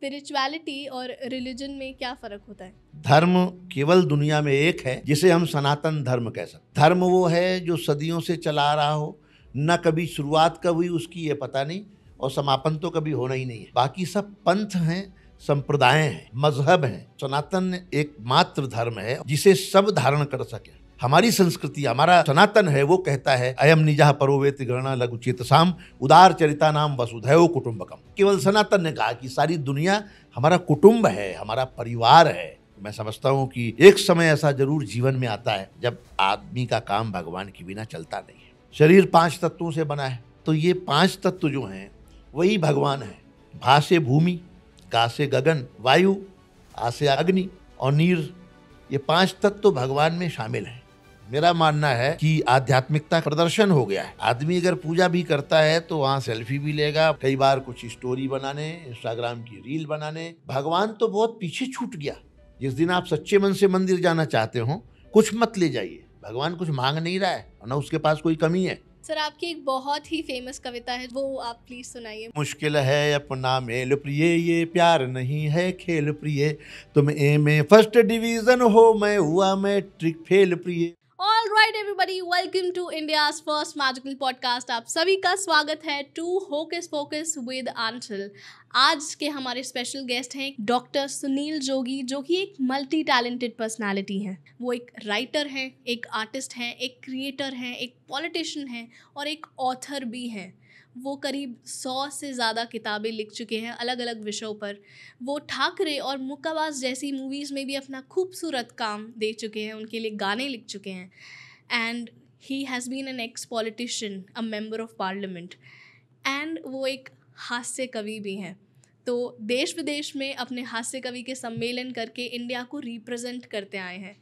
Spirituality और religion में क्या फ़र्क होता है? धर्म केवल दुनिया में एक है जिसे हम सनातन धर्म कह सकते। धर्म वो है जो सदियों से चला आ रहा हो, न कभी शुरुआत कब हुई उसकी ये पता नहीं, और समापन तो कभी होना ही नहीं है। बाकी सब पंथ हैं, संप्रदाय हैं, मजहब हैं। सनातन एकमात्र धर्म है जिसे सब धारण कर सके। हमारी संस्कृति, हमारा सनातन है, वो कहता है अयम निजः परोवेति गणना लघु चेतसाम उदार चरिता नाम वसुधैव कुटुंबकम। केवल सनातन ने कहा कि सारी दुनिया हमारा कुटुंब है, हमारा परिवार है। मैं समझता हूँ कि एक समय ऐसा जरूर जीवन में आता है जब आदमी का काम भगवान के बिना चलता नहीं है। शरीर 5 तत्वों से बना है, तो ये 5 तत्व जो हैं वही भगवान है। भा से भूमि, का से गगन, वायु, आ से अग्नि और नीर, ये 5 तत्व भगवान में शामिल हैं। मेरा मानना है कि आध्यात्मिकता प्रदर्शन हो गया है। आदमी अगर पूजा भी करता है तो वहाँ सेल्फी भी लेगा, कई बार कुछ स्टोरी बनाने, इंस्टाग्राम की रील बनाने। भगवान तो बहुत पीछे छूट गया। जिस दिन आप सच्चे मन से मंदिर जाना चाहते हो, कुछ मत ले जाइए। भगवान कुछ मांग नहीं रहा है, न उसके पास कोई कमी है। सर, आपकी एक बहुत ही फेमस कविता है, वो आप प्लीज सुनाइए। मुश्किल है अपना मेल प्रिय, ये प्यार नहीं है खेल प्रिय। तुम ए में फर्स्ट डिवीजन हो, मैं हुआ मैट्रिक फेल प्रिय। All right, everybody, welcome to India's first magical podcast। आप सभी का स्वागत है टू होकस पोकस विद आंचल। आज के हमारे स्पेशल गेस्ट हैं डॉक्टर सुनील जोगी, जो कि एक मल्टी टैलेंटेड पर्सनालिटी हैं। वो एक राइटर हैं, एक आर्टिस्ट हैं, एक क्रिएटर हैं, एक पॉलिटिशियन हैं और एक ऑथर भी हैं। वो करीब 100 से ज़्यादा किताबें लिख चुके हैं अलग अलग विषयों पर। वो ठाकरे और मुक्काबाज जैसी मूवीज़ में भी अपना खूबसूरत काम दे चुके हैं, उनके लिए गाने लिख चुके हैं। And he has been an ex politician, a member of parliament, and वो एक हास्य कवि भी हैं। तो देश विदेश में अपने हास्य कवि के सम्मेलन करके इंडिया को रिप्रेजेंट करते आए हैं।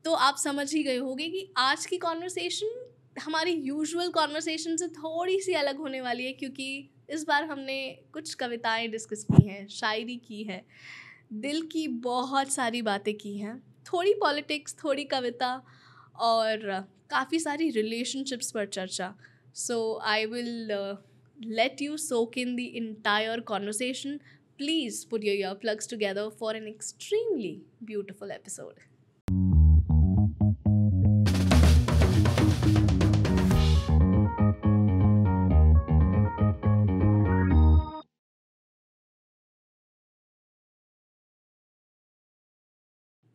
तो आप समझ ही गए होंगे कि आज की कॉन्वर्सेशन हमारी यूजुअल कॉन्वर्सेशन से थोड़ी सी अलग होने वाली है, क्योंकि इस बार हमने कुछ कविताएं डिस्कस की हैं, शायरी की है, दिल की बहुत सारी बातें की हैं, थोड़ी पॉलिटिक्स, थोड़ी कविता और काफ़ी सारी रिलेशनशिप्स पर चर्चा। So I will let you soak in the entire conversation. Please put your earplugs together for an extremely beautiful episode.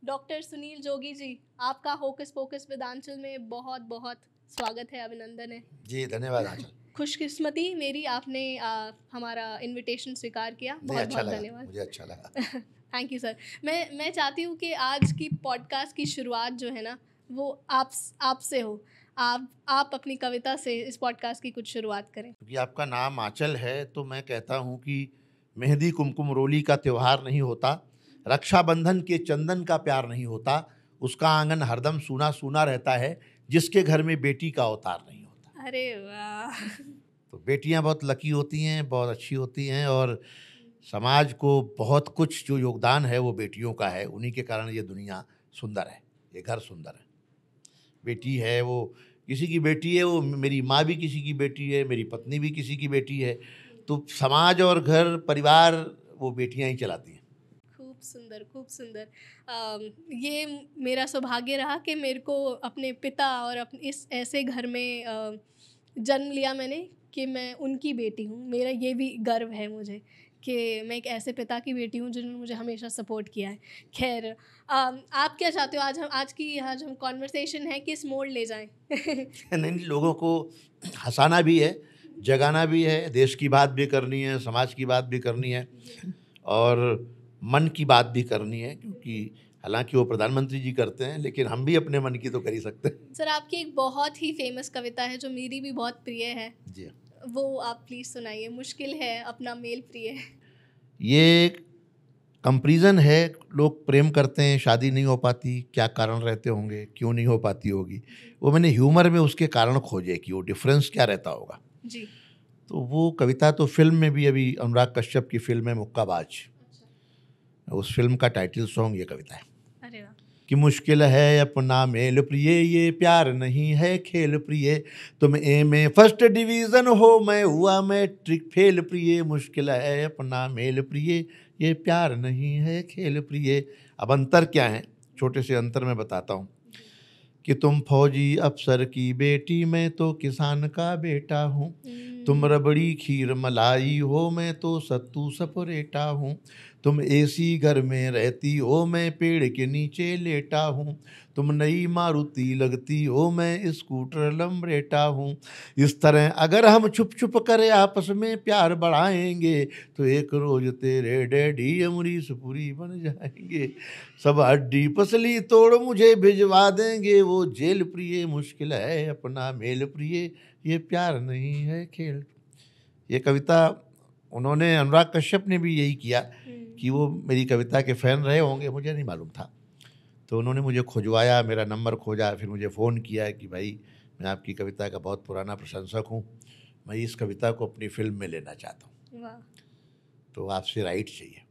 Doctor Sunil Jogi ji, आपका होकस पोकस विद आंचल में बहुत बहुत स्वागत है, अभिनंदन है जी। धन्यवाद आंचल। खुशकिस्मती मेरी, आपने हमारा इनविटेशन स्वीकार किया। बहुत बहुत धन्यवाद, मुझे अच्छा लगा। Thank you sir. मैं चाहती हूँ कि आज की पॉडकास्ट की शुरुआत जो है ना, वो आपसे हो। आप अपनी कविता से इस पॉडकास्ट की कुछ शुरुआत करें। क्योंकि आपका नाम आंचल है तो मैं कहता हूँ कि मेहंदी कुमकुम रोली का त्योहार नहीं होता, रक्षाबंधन के चंदन का प्यार नहीं होता, उसका आंगन हरदम सूना सूना रहता है जिसके घर में बेटी का अवतार नहीं होता। अरे वाह। तो बेटियां बहुत लकी होती हैं, बहुत अच्छी होती हैं, और समाज को बहुत कुछ जो योगदान है वो बेटियों का है। उन्हीं के कारण ये दुनिया सुंदर है, ये घर सुंदर है। बेटी है वो किसी की बेटी है, वो मेरी माँ भी किसी की बेटी है, मेरी पत्नी भी किसी की बेटी है। तो समाज और घर परिवार वो बेटियां ही चलाती हैं। खूब सुंदर, खूब सुंदर। ये मेरा सौभाग्य रहा कि मेरे को अपने पिता और अपने इस ऐसे घर में जन्म लिया मैंने कि मैं उनकी बेटी हूँ। मेरा ये भी गर्व है मुझे कि मैं एक ऐसे पिता की बेटी हूँ जिन्होंने मुझे हमेशा सपोर्ट किया है। खैर, आप क्या चाहते हो आज हम कॉन्वर्सेशन है किस मोड़ ले जाएं? नहीं, लोगों को हंसाना भी है, जगाना भी है, देश की बात भी करनी है, समाज की बात भी करनी है और मन की बात भी करनी है। क्योंकि हालांकि वो प्रधानमंत्री जी करते हैं, लेकिन हम भी अपने मन की तो कर ही सकते हैं। सर, आपकी एक बहुत ही फेमस कविता है जो मेरी भी बहुत प्रिय है। जी, वो आप प्लीज़ सुनाइए। मुश्किल है अपना मेल प्रिय। ये कंपैरिजन है। लोग प्रेम करते हैं, शादी नहीं हो पाती, क्या कारण रहते होंगे, क्यों नहीं हो पाती होगी। वो मैंने ह्यूमर में उसके कारण खोजे कि वो डिफरेंस क्या रहता होगा। जी। तो वो कविता तो फिल्म में भी, अभी अनुराग कश्यप की फिल्म है मुक्काबाज, उस फिल्म का टाइटल सॉन्ग ये कविता है। अरे वाह। कि मुश्किल है अपना मेल प्रिय, ये प्यार नहीं है खेल प्रिय। तुम ए में फर्स्ट डिवीजन हो, मैं हुआ मैट्रिक फेल प्रिय। मुश्किल है अपना मेल प्रिय, ये प्यार नहीं है खेल प्रिय। अब अंतर क्या है, छोटे से अंतर मैं बताता हूँ कि तुम फौजी अफसर की बेटी, मैं तो किसान का बेटा हूँ। तुम रबड़ी खीर मलाई हो, मैं तो सत्तू सपरेटा हूँ। तुम एसी घर में रहती हो, मैं पेड़ के नीचे लेटा हूँ। तुम नई मारुति लगती हो, मैं स्कूटर लंबरेटा हूँ। इस तरह अगर हम छुप छुप कर आपस में प्यार बढ़ाएंगे, तो एक रोज तेरे डैडी अमरीश पुरी बन जाएंगे। सब हड्डी पसली तोड़ मुझे भिजवा देंगे, वो जेल प्रिय मुश्किल है अपना मेल प्रिय, ये प्यार नहीं है खेल। ये कविता उन्होंने, अनुराग कश्यप ने भी यही किया कि वो मेरी कविता के फ़ैन रहे होंगे, मुझे नहीं मालूम था। तो उन्होंने मुझे खुजवाया, मेरा नंबर खोजा, फिर मुझे फ़ोन किया कि भाई मैं आपकी कविता का बहुत पुराना प्रशंसक हूँ, मैं इस कविता को अपनी फ़िल्म में लेना चाहता हूँ, तो आपसे राइट चाहिए।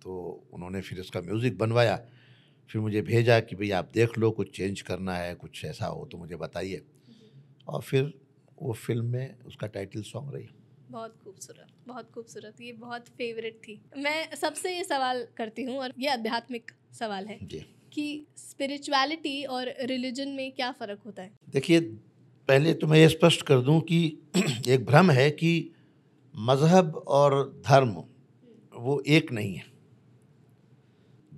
तो उन्होंने फिर इसका म्यूज़िक बनवाया, फिर मुझे भेजा कि भाई आप देख लो, कुछ चेंज करना है, कुछ ऐसा हो तो मुझे बताइए। और फिर वो फिल्म में उसका टाइटल सॉन्ग रही। बहुत खूबसूरत, बहुत खूबसूरत, ये बहुत फेवरेट थी। मैं सबसे ये सवाल करती हूँ और ये आध्यात्मिक सवाल है जी, कि स्पिरिचुअलिटी और रिलीजन में क्या फ़र्क होता है? देखिए पहले तो मैं ये स्पष्ट कर दूं कि एक भ्रम है कि मज़हब और धर्म वो एक नहीं है।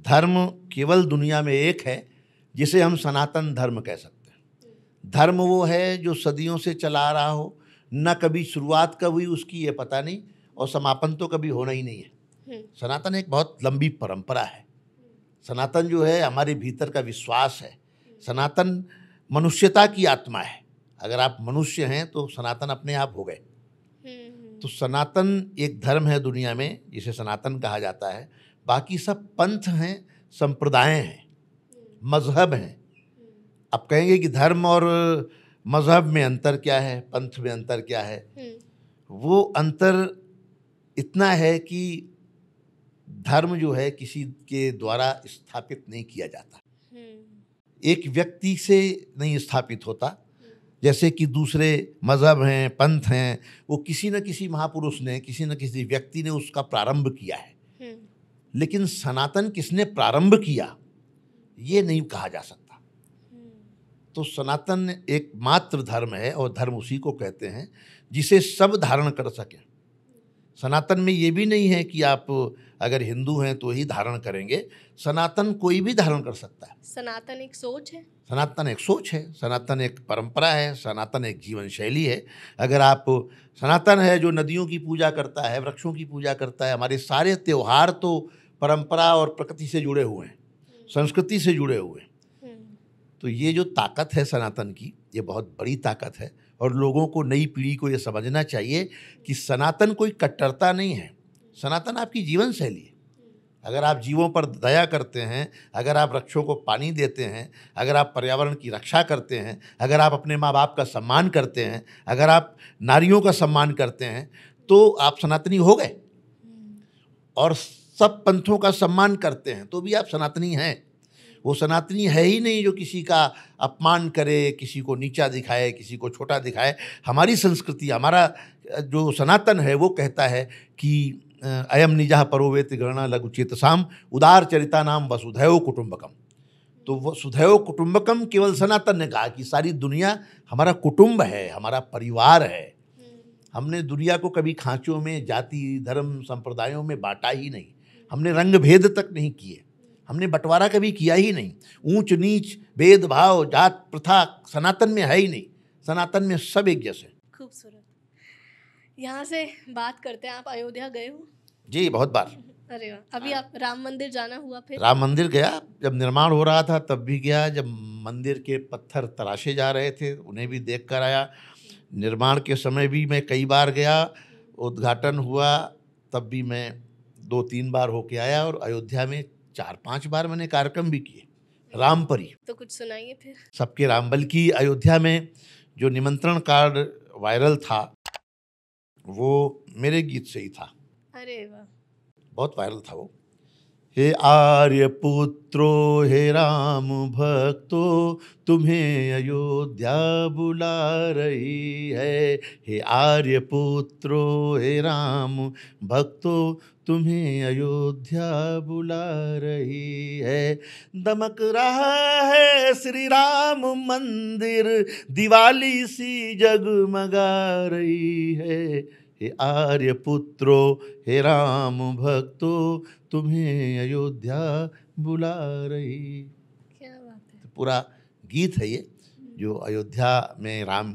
धर्म केवल दुनिया में एक है, जिसे हम सनातन धर्म कह सकते हैं। धर्म वो है जो सदियों से चला आ रहा हो, न कभी शुरुआत कब हुई उसकी ये पता नहीं, और समापन तो कभी होना ही नहीं है। सनातन एक बहुत लंबी परंपरा है। सनातन जो है हमारे भीतर का विश्वास है। सनातन मनुष्यता की आत्मा है। अगर आप मनुष्य हैं तो सनातन अपने आप हो गए। तो सनातन एक धर्म है दुनिया में जिसे सनातन कहा जाता है। बाकी सब पंथ हैं, संप्रदाय हैं, मजहब हैं। अब कहेंगे कि धर्म और मजहब में अंतर क्या है, पंथ में अंतर क्या है? वो अंतर इतना है कि धर्म जो है किसी के द्वारा स्थापित नहीं किया जाता, एक व्यक्ति से नहीं स्थापित होता। जैसे कि दूसरे मजहब हैं, पंथ हैं, वो किसी न किसी महापुरुष ने, किसी न किसी व्यक्ति ने उसका प्रारंभ किया है। लेकिन सनातन किसने प्रारंभ किया ये नहीं कहा जा सकता। तो सनातन एक मात्र धर्म है, और धर्म उसी को कहते हैं जिसे सब धारण कर सकें। सनातन में ये भी नहीं है कि आप अगर हिंदू हैं तो ही धारण करेंगे। सनातन कोई भी धारण कर सकता है। सनातन एक सोच है। सनातन एक सोच है, सनातन एक परंपरा है, सनातन एक जीवन शैली है। अगर आप, सनातन है जो नदियों की पूजा करता है, वृक्षों की पूजा करता है। हमारे सारे त्यौहार तो परंपरा और प्रकृति से जुड़े हुए हैं, संस्कृति से जुड़े हुए हैं। तो ये जो ताकत है सनातन की, ये बहुत बड़ी ताकत है। और लोगों को, नई पीढ़ी को ये समझना चाहिए कि सनातन कोई कट्टरता नहीं है। सनातन आपकी जीवन शैली है। अगर आप जीवों पर दया करते हैं, अगर आप वृक्षों को पानी देते हैं, अगर आप पर्यावरण की रक्षा करते हैं, अगर आप अपने माँ बाप का सम्मान करते हैं, अगर आप नारियों का सम्मान करते हैं, तो आप सनातनी हो गए। और सब पंथों का सम्मान करते हैं तो भी आप सनातनी हैं। वो सनातनी है ही नहीं जो किसी का अपमान करे, किसी को नीचा दिखाए, किसी को छोटा दिखाए। हमारी संस्कृति, हमारा जो सनातन है वो कहता है कि अयम निजः परोवेति गणना लघु चेतसाम उदार चरिता नाम वसुधैव कुटुंबकम। तो वसुधैव कुटुंबकम केवल सनातन ने कहा कि सारी दुनिया हमारा कुटुंब है, हमारा परिवार है। हमने दुनिया को कभी खांचों में, जाति धर्म संप्रदायों में बांटा ही नहीं। हमने रंग भेद तक नहीं किए, हमने बंटवारा कभी किया ही नहीं। ऊंच नीच, भेदभाव, जात प्रथा सनातन में है ही नहीं। सनातन में सब एक जैसे। खूबसूरत। यहाँ से बात करते हैं, आप अयोध्या गए हो? जी, बहुत बार। अरे वाह। अभी आप राम मंदिर जाना हुआ? फिर राम मंदिर गया, जब निर्माण हो रहा था तब भी गया, जब मंदिर के पत्थर तराशे जा रहे थे उन्हें भी देख कर आया। निर्माण के समय भी मैं कई बार गया, उद्घाटन हुआ तब भी मैं 2-3 बार होके आया, और अयोध्या में 4-5 बार मैंने कार्यक्रम भी किए रामपरी। तो कुछ सुनाइए फिर। सबके राम, बल्कि अयोध्या में जो निमंत्रण कार्ड वायरल था वो मेरे गीत से ही था। अरे वाह, बहुत वायरल था वो। हे आर्य पुत्रो, हे राम भक्तो, तुम्हें अयोध्या बुला रही है। हे आर्य पुत्रो, हे राम भक्तो, तुम्हें अयोध्या बुला रही है। दमक रहा है श्री राम मंदिर, दिवाली सी जगमगा रही है। हे आर्य पुत्रो, हे राम भक्तो, तुम्हें अयोध्या बुला रही। क्या बात है। तो पूरा गीत है ये, जो अयोध्या में राम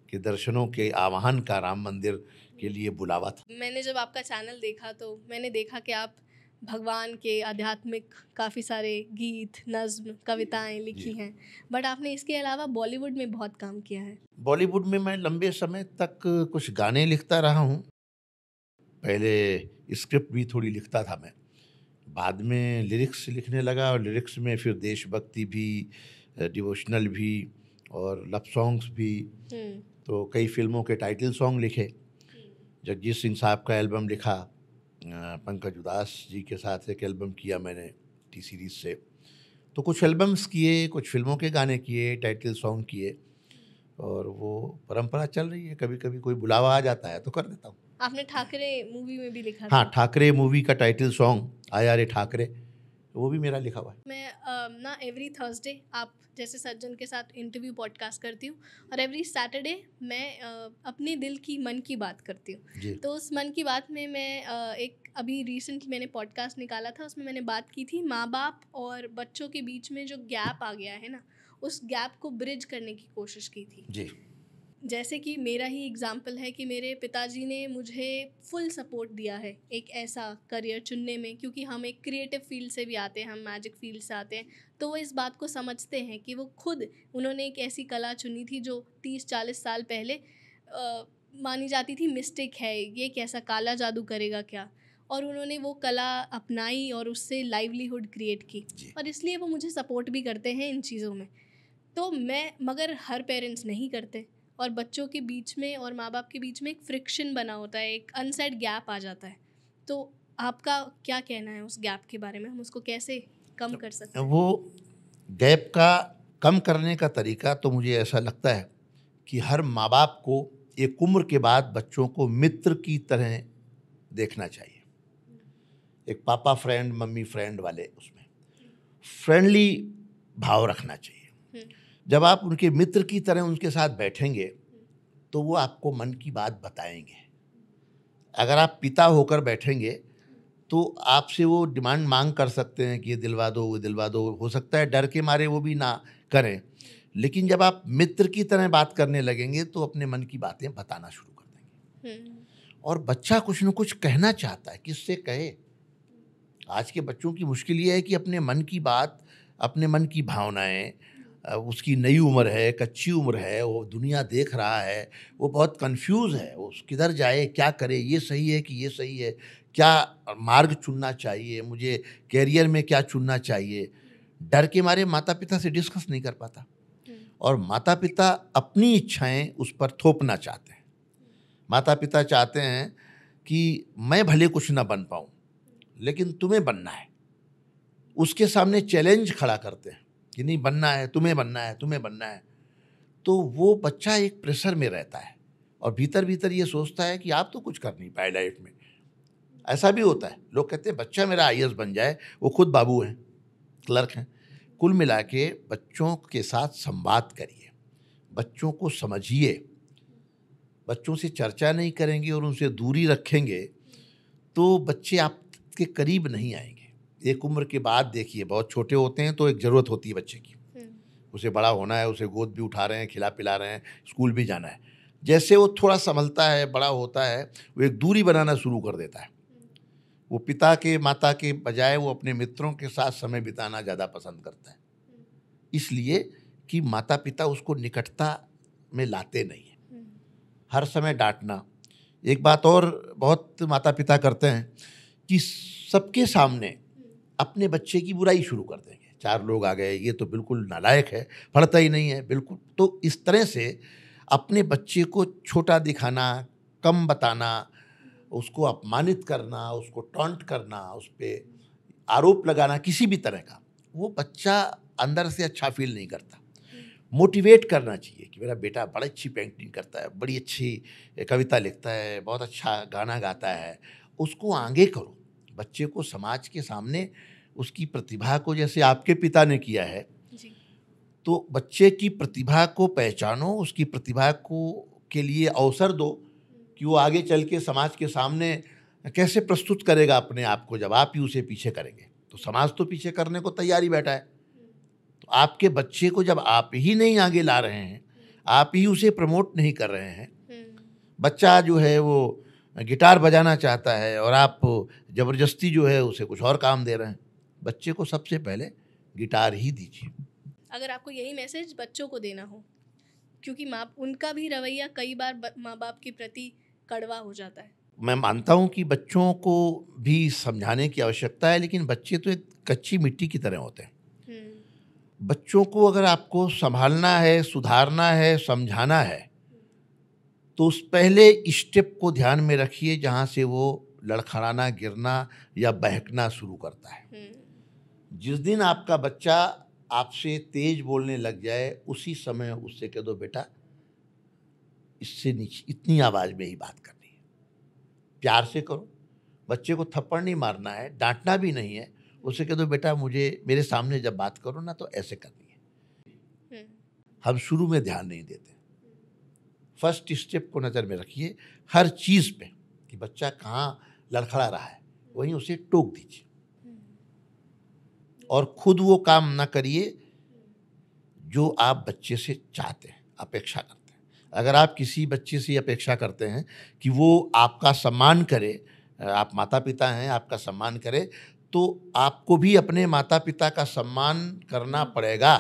के दर्शनों के आह्वान का, राम मंदिर के लिए बुलावा था। मैंने जब आपका चैनल देखा तो मैंने देखा कि आप भगवान के आध्यात्मिक काफ़ी सारे गीत, नज्म, कविताएं लिखी हैं, बट आपने इसके अलावा बॉलीवुड में बहुत काम किया है। बॉलीवुड में मैं लंबे समय तक कुछ गाने लिखता रहा हूँ। पहले स्क्रिप्ट भी थोड़ी लिखता था मैं, बाद में लिरिक्स लिखने लगा, और लिरिक्स में फिर देशभक्ति भी, डिवोशनल भी, और लव सॉन्ग्स भी। तो कई फिल्मों के टाइटल सॉन्ग लिखे। जगजीत सिंह साहब का एल्बम लिखा, पंकज उदास जी के साथ एक एल्बम किया मैंने टी सीरीज़ से। तो कुछ एल्बम्स किए, कुछ फिल्मों के गाने किए, टाइटल सॉन्ग किए, और वो परंपरा चल रही है। कभी कभी कोई बुलावा आ जाता है तो कर देता हूँ। आपने ठाकरे मूवी में भी लिखा हाँ, था। ठाकरे मूवी का टाइटल सॉन्ग आया रे ठाकरे, वो भी मेरा लिखा हुआ है। मैं ना एवरी थर्सडे आप जैसे सज्जन के साथ इंटरव्यू पॉडकास्ट करती हूँ, और एवरी सैटरडे मैं अपने दिल की मन की बात करती हूँ। तो उस मन की बात में मैं एक अभी रिसेंटली मैंने पॉडकास्ट निकाला था, उसमें मैंने बात की थी माँ बाप और बच्चों के बीच में जो गैप आ गया है ना, उस गैप को ब्रिज करने की कोशिश की थी जी। जैसे कि मेरा ही एग्जाम्पल है कि मेरे पिताजी ने मुझे फुल सपोर्ट दिया है एक ऐसा करियर चुनने में, क्योंकि हम एक क्रिएटिव फील्ड से भी आते हैं, हम मैजिक फील्ड से आते हैं, तो वो इस बात को समझते हैं कि वो खुद उन्होंने एक ऐसी कला चुनी थी जो 30-40 साल पहले मानी जाती थी मिस्टेक है, ये कैसा काला जादू करेगा क्या, और उन्होंने वो कला अपनाई और उससे लाइवलीहुड क्रिएट की, और इसलिए वो मुझे सपोर्ट भी करते हैं इन चीज़ों में। तो मैं, मगर हर पेरेंट्स नहीं करते, और बच्चों के बीच में और माँ बाप के बीच में एक फ्रिक्शन बना होता है, एक अनसेड गैप आ जाता है। तो आपका क्या कहना है उस गैप के बारे में, हम उसको कैसे कम कर सकते हैं? वो गैप का कम करने का तरीका तो मुझे ऐसा लगता है कि हर माँ बाप को एक उम्र के बाद बच्चों को मित्र की तरह देखना चाहिए। एक पापा फ्रेंड, मम्मी फ्रेंड वाले, उसमें फ्रेंडली भाव रखना चाहिए। जब आप उनके मित्र की तरह उनके साथ बैठेंगे तो वो आपको मन की बात बताएंगे। अगर आप पिता होकर बैठेंगे तो आपसे वो डिमांड मांग कर सकते हैं कि ये दिलवा दो, वो दिलवा दो, हो सकता है डर के मारे वो भी ना करें, लेकिन जब आप मित्र की तरह बात करने लगेंगे तो अपने मन की बातें बताना शुरू कर देंगे। और बच्चा कुछ न कुछ कहना चाहता है, किससे कहे। आज के बच्चों की मुश्किल ये है कि अपने मन की बात, अपने मन की भावनाएं, उसकी नई उम्र है, कच्ची उम्र है, वो दुनिया देख रहा है, वो बहुत कंफ्यूज है, वो किधर जाए, क्या करे, ये सही है कि ये सही है, क्या मार्ग चुनना चाहिए, मुझे कैरियर में क्या चुनना चाहिए। डर के मारे माता पिता से डिस्कस नहीं कर पाता, और माता पिता अपनी इच्छाएं उस पर थोपना चाहते हैं। माता पिता चाहते हैं कि मैं भले कुछ ना बन पाऊँ, लेकिन तुम्हें बनना है। उसके सामने चैलेंज खड़ा करते हैं कि नहीं बनना है, तुम्हें बनना है, तुम्हें बनना है। तो वो बच्चा एक प्रेशर में रहता है, और भीतर भीतर ये सोचता है कि आप तो कुछ कर नहीं पाए लाइफ में। ऐसा भी होता है, लोग कहते हैं बच्चा मेरा IAS बन जाए, वो खुद बाबू हैं, क्लर्क हैं। कुल मिला के बच्चों के साथ संवाद करिए, बच्चों को समझिए। बच्चों से चर्चा नहीं करेंगे और उनसे दूरी रखेंगे तो बच्चे आपके करीब नहीं आएंगे। एक उम्र के बाद देखिए, बहुत छोटे होते हैं तो एक ज़रूरत होती है बच्चे की, उसे बड़ा होना है, उसे गोद भी उठा रहे हैं, खिला पिला रहे हैं, स्कूल भी जाना है। जैसे वो थोड़ा संभलता है, बड़ा होता है, वो एक दूरी बनाना शुरू कर देता है। वो पिता के, माता के बजाय वो अपने मित्रों के साथ समय बिताना ज़्यादा पसंद करता है, इसलिए कि माता पिता उसको निकटता में लाते नहीं हैं। हर समय डांटना। एक बात और बहुत माता पिता करते हैं कि सबके सामने अपने बच्चे की बुराई शुरू कर देंगे। 4 लोग आ गए, ये तो बिल्कुल नालायक है, पढ़ता ही नहीं है बिल्कुल। तो इस तरह से अपने बच्चे को छोटा दिखाना, कम बताना, उसको अपमानित करना, उसको टॉन्ट करना, उस पर आरोप लगाना किसी भी तरह का, वो बच्चा अंदर से अच्छा फील नहीं करता। मोटिवेट करना चाहिए कि मेरा बेटा बड़ी अच्छी पेंटिंग करता है, बड़ी अच्छी कविता लिखता है, बहुत अच्छा गाना गाता है, उसको आगे करो, बच्चे को समाज के सामने उसकी प्रतिभा को, जैसे आपके पिता ने किया है, तो बच्चे की प्रतिभा को पहचानो, उसकी प्रतिभा को के लिए अवसर दो कि वो आगे चल के समाज के सामने कैसे प्रस्तुत करेगा अपने आप को। जब आप ही उसे पीछे करेंगे तो समाज तो पीछे करने को तैयार ही बैठा है। तो आपके बच्चे को जब आप ही नहीं आगे ला रहे हैं, आप ही उसे प्रमोट नहीं कर रहे हैं, बच्चा जो है वो गिटार बजाना चाहता है और आप ज़बरदस्ती जो है उसे कुछ और काम दे रहे हैं। बच्चे को सबसे पहले गिटार ही दीजिए। अगर आपको यही मैसेज बच्चों को देना हो, क्योंकि उनका भी रवैया कई बार माँ बाप के प्रति कड़वा हो जाता है। मैं मानता हूँ कि बच्चों को भी समझाने की आवश्यकता है, लेकिन बच्चे तो एक कच्ची मिट्टी की तरह होते हैं। बच्चों को अगर आपको संभालना है, सुधारना है, समझाना है, तो उस पहले स्टेप को ध्यान में रखिए जहाँ से वो लड़खड़ाना, गिरना या बहकना शुरू करता है। जिस दिन आपका बच्चा आपसे तेज बोलने लग जाए, उसी समय उससे कह दो बेटा इससे नीचे इतनी आवाज़ में ही बात करनी है, प्यार से करो। बच्चे को थप्पड़ नहीं मारना है, डांटना भी नहीं है। उससे कह दो बेटा मुझे मेरे सामने जब बात करो ना तो ऐसे करनी है। हम शुरू में ध्यान नहीं देते। फर्स्ट स्टेप को नज़र में रखिए हर चीज़ पे कि बच्चा कहाँ लड़खड़ा रहा है, वहीं उसे टोक दीजिए और खुद वो काम ना करिए जो आप बच्चे से चाहते हैं, अपेक्षा करते हैं। अगर आप किसी बच्चे से अपेक्षा करते हैं कि वो आपका सम्मान करे, आप माता पिता हैं, आपका सम्मान करे, तो आपको भी अपने माता पिता का सम्मान करना पड़ेगा।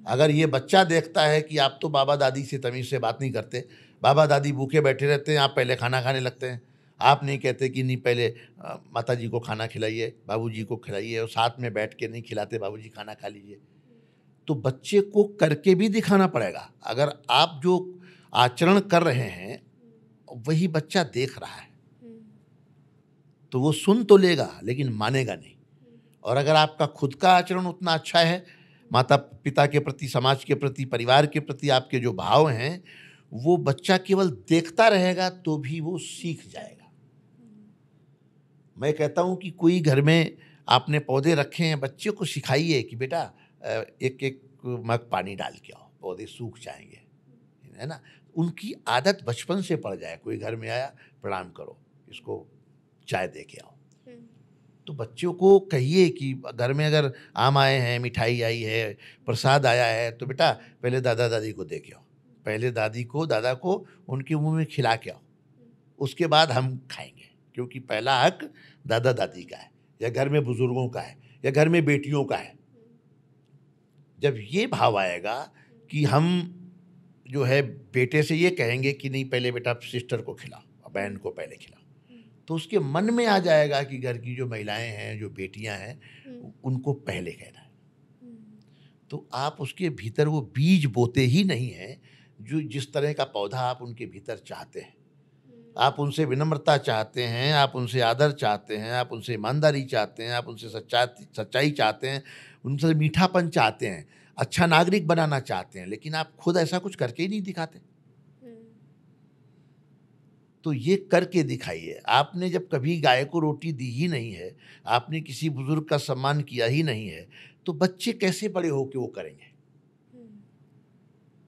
अगर ये बच्चा देखता है कि आप तो बाबा दादी से तमीज़ से बात नहीं करते, बाबा दादी भूखे बैठे रहते हैं, आप पहले खाना खाने लगते हैं, आप नहीं कहते कि नहीं पहले माता जी को खाना खिलाइए, बाबू जी को खिलाइए, और साथ में बैठ के नहीं खिलाते, बाबू जी खाना खा लीजिए, तो बच्चे को करके भी दिखाना पड़ेगा। अगर आप जो आचरण कर रहे हैं वही बच्चा देख रहा है तो वो सुन तो लेगा लेकिन मानेगा नहीं। और अगर आपका खुद का आचरण उतना अच्छा है, माता पिता के प्रति, समाज के प्रति, परिवार के प्रति आपके जो भाव हैं, वो बच्चा केवल देखता रहेगा तो भी वो सीख जाएगा। मैं कहता हूँ कि कोई घर में आपने पौधे रखे हैं, बच्चे को सिखाइए कि बेटा एक एक मग पानी डाल के आओ, पौधे सूख जाएंगे, है ना। उनकी आदत बचपन से पड़ जाए। कोई घर में आया, प्रणाम करो, इसको चाय दे के आओ। तो बच्चों को कहिए कि घर में अगर आम आए हैं, मिठाई आई है, प्रसाद आया है, तो बेटा पहले दादा दादी को दे के आओ, पहले दादी को, दादा को उनके मुंह में खिला के आओ, उसके बाद हम खाएंगे। क्योंकि पहला हक दादा दादी का है, या घर में बुजुर्गों का है, या घर में बेटियों का है। जब ये भाव आएगा कि हम जो है बेटे से ये कहेंगे कि नहीं पहले बेटा सिस्टर को खिलाओ, बहन को पहले खिलाओ, तो उसके मन में आ जाएगा कि घर की जो महिलाएं हैं, जो बेटियां हैं, उनको पहले कहना है। तो आप उसके भीतर वो बीज बोते ही नहीं हैं जो जिस तरह का पौधा आप उनके भीतर चाहते हैं। आप उनसे विनम्रता चाहते हैं, आप उनसे आदर चाहते हैं, आप उनसे ईमानदारी चाहते हैं, आप उनसे सच्चाई चाहते हैं, उनसे मीठापन चाहते हैं, अच्छा नागरिक बनाना चाहते हैं, लेकिन आप खुद ऐसा कुछ करके ही नहीं दिखाते। तो ये करके दिखाइए। आपने जब कभी गाय को रोटी दी ही नहीं है, आपने किसी बुजुर्ग का सम्मान किया ही नहीं है, तो बच्चे कैसे बड़े होके वो करेंगे।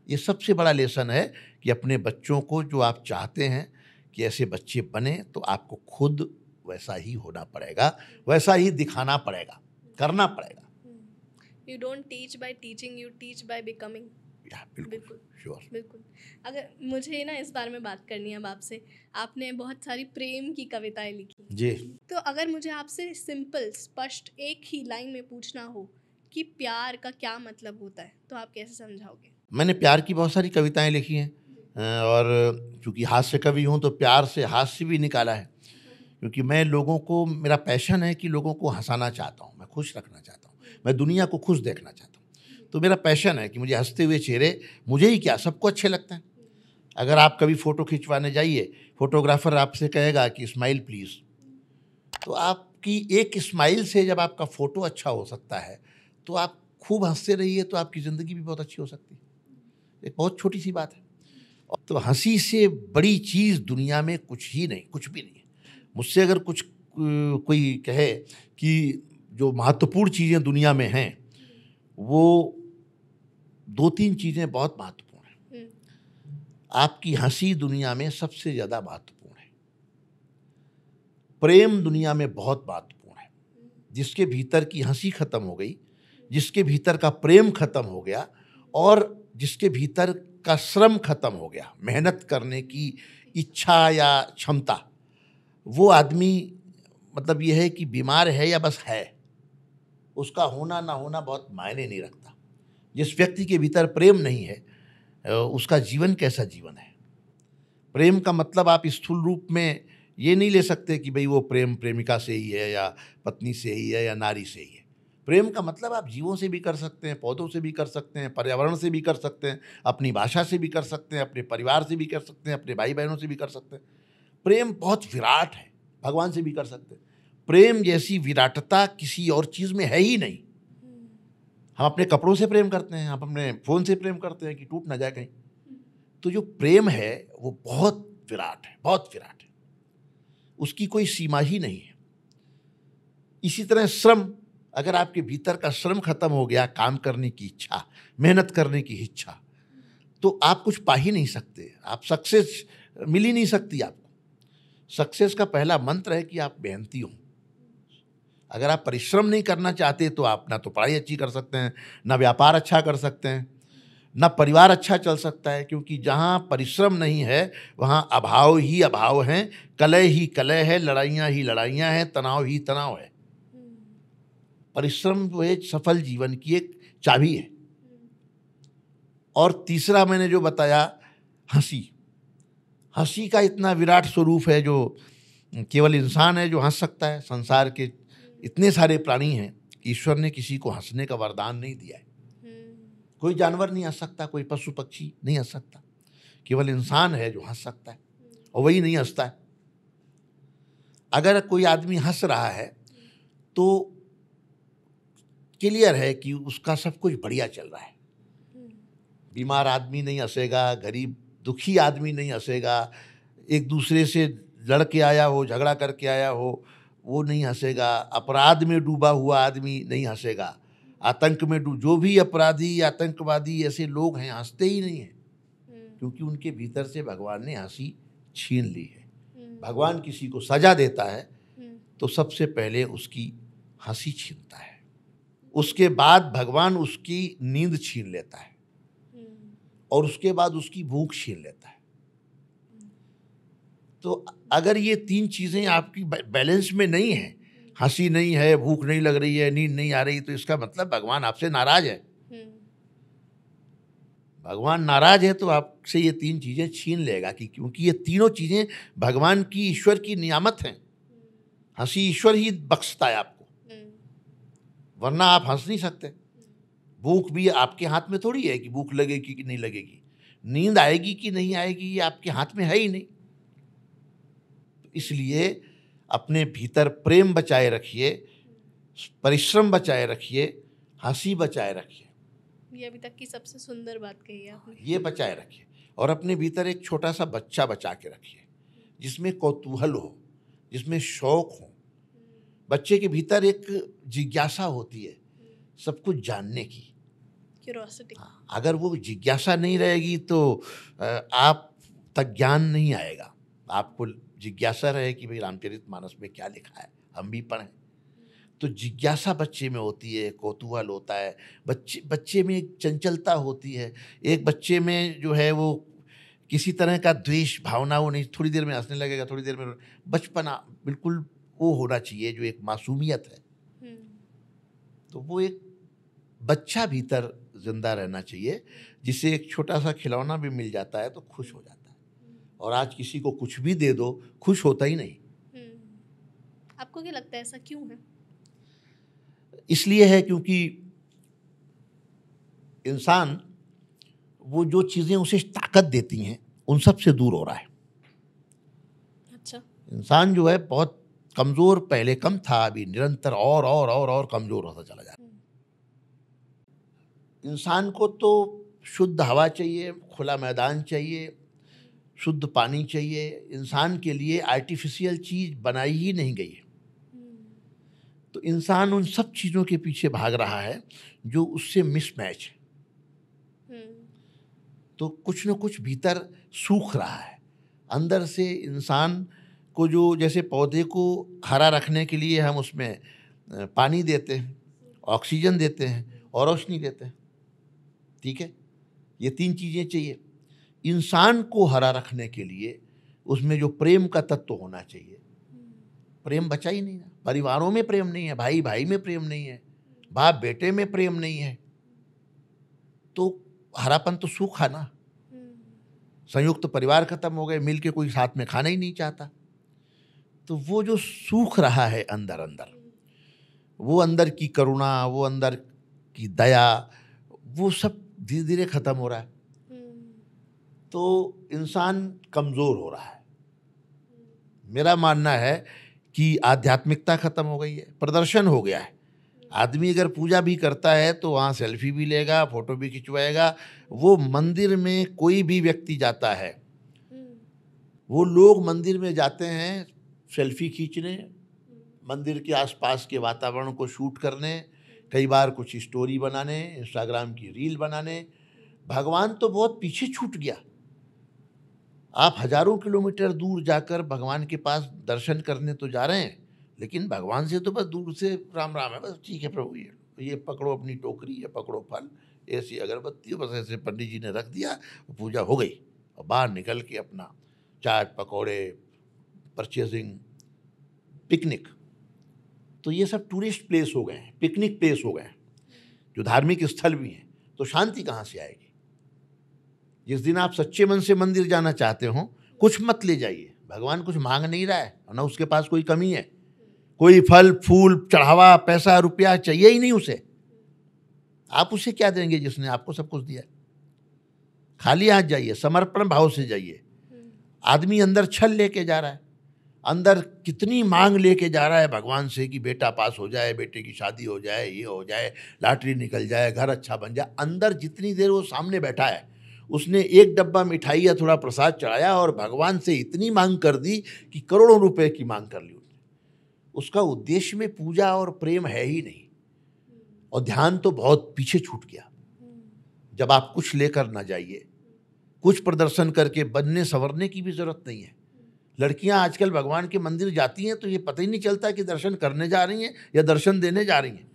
ये सबसे बड़ा लेसन है कि अपने बच्चों को जो आप चाहते हैं कि ऐसे बच्चे बने, तो आपको खुद वैसा ही होना पड़ेगा, वैसा ही दिखाना पड़ेगा, करना पड़ेगा। You don't teach by teaching, you teach by becoming. बिल्कुल, श्योर, बिल्कुल। अगर मुझे ना इस बारे में बात करनी है अब आपसे, आपने बहुत सारी प्रेम की कविताएं लिखी जी। तो अगर मुझे आपसे सिंपल, स्पष्ट एक ही लाइन में पूछना हो कि प्यार का क्या मतलब होता है, तो आप कैसे समझाओगे? मैंने प्यार की बहुत सारी कविताएं लिखी हैं, और चूँकि हास्य कवि हूँ तो प्यार से हास्य भी निकाला है। क्योंकि मैं लोगों को, मेरा पैशन है कि लोगों को हंसाना चाहता हूँ, मैं खुश रखना चाहता हूँ, मैं दुनिया को खुश देखना चाहता हूँ। तो मेरा पैशन है कि मुझे हंसते हुए चेहरे, मुझे ही क्या, सबको अच्छे लगते हैं। अगर आप कभी फ़ोटो खिंचवाने जाइए, फोटोग्राफर आपसे कहेगा कि स्माइल प्लीज़, तो आपकी एक स्माइल से जब आपका फ़ोटो अच्छा हो सकता है, तो आप खूब हंसते रहिए, तो आपकी ज़िंदगी भी बहुत अच्छी हो सकती है। एक बहुत छोटी सी बात है। तो हंसी से बड़ी चीज़ दुनिया में कुछ ही नहीं, कुछ भी नहीं है। मुझसे अगर कुछ कोई कहे कि जो महत्वपूर्ण चीज़ें दुनिया में हैं वो 2-3 चीज़ें बहुत महत्वपूर्ण हैं। आपकी हंसी दुनिया में सबसे ज़्यादा महत्वपूर्ण है। प्रेम दुनिया में बहुत महत्वपूर्ण है। जिसके भीतर की हंसी खत्म हो गई, जिसके भीतर का प्रेम खत्म हो गया और जिसके भीतर का श्रम खत्म हो गया, मेहनत करने की इच्छा या क्षमता, वो आदमी मतलब ये है कि बीमार है या बस है। उसका होना ना होना बहुत मायने नहीं रखता। जिस व्यक्ति के भीतर प्रेम नहीं है उसका जीवन कैसा जीवन है। प्रेम का मतलब आप स्थूल रूप में ये नहीं ले सकते कि भाई वो प्रेम प्रेमिका से ही है या पत्नी से ही है या नारी से ही है। प्रेम का मतलब आप जीवों से भी कर सकते हैं, पौधों से भी कर सकते हैं, पर्यावरण से भी कर सकते हैं, अपनी भाषा से भी कर सकते हैं, अपने परिवार से भी कर सकते हैं, अपने भाई बहनों से भी कर सकते हैं। प्रेम बहुत विराट है, भगवान से भी कर सकते हैं। प्रेम जैसी विराटता किसी और चीज़ में है ही नहीं। हम अपने कपड़ों से प्रेम करते हैं, हम अपने फ़ोन से प्रेम करते हैं कि टूट ना जाए कहीं। तो जो प्रेम है वो बहुत विराट है, बहुत विराट है, उसकी कोई सीमा ही नहीं है। इसी तरह श्रम, अगर आपके भीतर का श्रम खत्म हो गया, काम करने की इच्छा, मेहनत करने की इच्छा, तो आप कुछ पा ही नहीं सकते। आप सक्सेस मिल ही नहीं सकती आपको। सक्सेस का पहला मंत्र है कि आप मेहनती हो। अगर आप परिश्रम नहीं करना चाहते तो आप ना तो पढ़ाई अच्छी कर सकते हैं, ना व्यापार अच्छा कर सकते हैं, ना परिवार अच्छा चल सकता है। क्योंकि जहाँ परिश्रम नहीं है वहाँ अभाव ही अभाव हैं, कलह ही कलह है, लड़ाइयाँ ही लड़ाइयाँ हैं, तनाव ही तनाव है। परिश्रम वो एक सफल जीवन की एक चाबी है। और तीसरा मैंने जो बताया, हंसी। हंसी का इतना विराट स्वरूप है जो केवल इंसान है जो हंस सकता है। संसार के इतने सारे प्राणी हैं, ईश्वर ने किसी को हंसने का वरदान नहीं दिया है। कोई जानवर नहीं हंस सकता, कोई पशु पक्षी नहीं हंस सकता, केवल इंसान है जो हंस सकता है और वही नहीं हंसता है। अगर कोई आदमी हंस रहा है तो क्लियर है कि उसका सब कुछ बढ़िया चल रहा है। बीमार आदमी नहीं हंसेगा, गरीब दुखी आदमी नहीं हंसेगा, एक दूसरे से लड़ के आया हो, झगड़ा करके आया हो, वो नहीं हंसेगा, अपराध में डूबा हुआ आदमी नहीं हंसेगा, आतंक में जो भी अपराधी आतंकवादी ऐसे लोग हैं हंसते ही नहीं हैं, क्योंकि उनके भीतर से भगवान ने हंसी छीन ली है। भगवान किसी को सजा देता है तो सबसे पहले उसकी हंसी छीनता है, उसके बाद भगवान उसकी नींद छीन लेता है और उसके बाद उसकी भूख छीन लेता है। तो अगर ये 3 चीज़ें आपकी बैलेंस में नहीं है, हंसी नहीं है, भूख नहीं लग रही है, नींद नहीं आ रही, तो इसका मतलब भगवान आपसे नाराज है। भगवान नाराज है तो आपसे ये 3 चीज़ें छीन लेगा कि क्योंकि ये तीनों चीज़ें भगवान की, ईश्वर की नियामत हैं। हंसी ईश्वर ही बख्शता है आपको, वरना आप हंस नहीं सकते। भूख भी आपके हाथ में थोड़ी है कि भूख लगेगी कि नहीं लगेगी, नींद आएगी कि नहीं आएगी ये आपके हाथ में है ही नहीं। इसलिए अपने भीतर प्रेम बचाए रखिए, परिश्रम बचाए रखिए, हंसी बचाए रखिए। ये अभी तक की सबसे सुंदर बात कही आपने। ये बचाए रखिए और अपने भीतर एक छोटा सा बच्चा बचा के रखिए जिसमें कौतूहल हो, जिसमें शौक हो। बच्चे के भीतर एक जिज्ञासा होती है सब कुछ जानने की, क्यूरोसिटी। अगर वो जिज्ञासा नहीं रहेगी तो आप तक ज्ञान नहीं आएगा। आपको जिज्ञासा रहे कि भाई रामचरितमानस में क्या लिखा है, हम भी पढ़ें। तो जिज्ञासा बच्चे में होती है, कौतूहल होता है, बच्चे में एक चंचलता होती है। एक बच्चे में जो है वो किसी तरह का द्वेष भावना वो नहीं, थोड़ी देर में हंसने लगेगा, थोड़ी देर में बचपना बिल्कुल वो होना चाहिए जो एक मासूमियत है। तो वो एक बच्चा भीतर जिंदा रहना चाहिए जिसे एक छोटा सा खिलौना भी मिल जाता है तो खुश हो जाता है। और आज किसी को कुछ भी दे दो खुश होता ही नहीं। आपको क्या लगता है ऐसा क्यों है? इसलिए है क्योंकि इंसान वो जो चीजें उसे ताकत देती हैं उन सब से दूर हो रहा है। अच्छा। इंसान जो है बहुत कमजोर, पहले कम था, अभी निरंतर और कमजोर होता चला जा रहा है। इंसान को तो शुद्ध हवा चाहिए, खुला मैदान चाहिए, शुद्ध पानी चाहिए। इंसान के लिए आर्टिफिशियल चीज बनाई ही नहीं गई है। तो इंसान उन सब चीज़ों के पीछे भाग रहा है जो उससे मिसमैच है। तो कुछ न कुछ भीतर सूख रहा है। अंदर से इंसान को जो, जैसे पौधे को हरा रखने के लिए हम उसमें पानी देते हैं, ऑक्सीजन देते हैं और रोशनी देते हैं, ठीक है, ये 3 चीज़ें चाहिए। इंसान को हरा रखने के लिए उसमें जो प्रेम का तत्व होना चाहिए, प्रेम बचा ही नहीं है। परिवारों में प्रेम नहीं है, भाई भाई में प्रेम नहीं है, बाप बेटे में प्रेम नहीं है, तो हरापन तो सूखा ना। संयुक्त परिवार खत्म हो गए, मिल के कोई साथ में खाना ही नहीं चाहता। तो वो जो सूख रहा है अंदर अंदर, वो अंदर की करुणा, वो अंदर की दया, वो सब धीरे धीरे खत्म हो रहा है। तो इंसान कमज़ोर हो रहा है। मेरा मानना है कि आध्यात्मिकता खत्म हो गई है, प्रदर्शन हो गया है। आदमी अगर पूजा भी करता है तो वहाँ सेल्फी भी लेगा, फोटो भी खिंचवाएगा। वो मंदिर में कोई भी व्यक्ति जाता है, वो लोग मंदिर में जाते हैं सेल्फी खींचने, मंदिर के आसपास के वातावरण को शूट करने, कई बार कुछ स्टोरी बनाने, इंस्टाग्राम की रील बनाने। भगवान तो बहुत पीछे छूट गया। आप हजारों किलोमीटर दूर जाकर भगवान के पास दर्शन करने तो जा रहे हैं, लेकिन भगवान से तो बस दूर से राम राम है, बस ठीक है प्रभु, ये पकड़ो अपनी टोकरी, ये पकड़ो फल, ऐसी अगरबत्ती, बस ऐसे पंडित जी ने रख दिया, पूजा हो गई। और बाहर निकल के अपना चाट पकौड़े, परचेजिंग, पिकनिक। तो ये सब टूरिस्ट प्लेस हो गए हैं, पिकनिक प्लेस हो गए हैं, जो धार्मिक स्थल भी हैं। तो शांति कहाँ से आएगी? जिस दिन आप सच्चे मन से मंदिर जाना चाहते हो, कुछ मत ले जाइए। भगवान कुछ मांग नहीं रहा है, ना उसके पास कोई कमी है। कोई फल फूल चढ़ावा, पैसा रुपया चाहिए ही नहीं उसे। आप उसे क्या देंगे जिसने आपको सब कुछ दिया? खाली हाथ जाइए, समर्पण भाव से जाइए। आदमी अंदर छल लेके जा रहा है, अंदर कितनी मांग लेके जा रहा है भगवान से कि बेटा पास हो जाए, बेटे की शादी हो जाए, ये हो जाए, लॉटरी निकल जाए, घर अच्छा बन जाए। अंदर जितनी देर वो सामने बैठा है, उसने एक डब्बा मिठाई या थोड़ा प्रसाद चढ़ाया और भगवान से इतनी मांग कर दी कि करोड़ों रुपए की मांग कर ली उसने। उसका उद्देश्य में पूजा और प्रेम है ही नहीं, और ध्यान तो बहुत पीछे छूट गया। जब आप कुछ लेकर ना जाइए, कुछ प्रदर्शन करके बनने संवरने की भी जरूरत नहीं है। लड़कियां आजकल भगवान के मंदिर जाती हैं तो ये पता ही नहीं चलता कि दर्शन करने जा रही हैं या दर्शन देने जा रही हैं।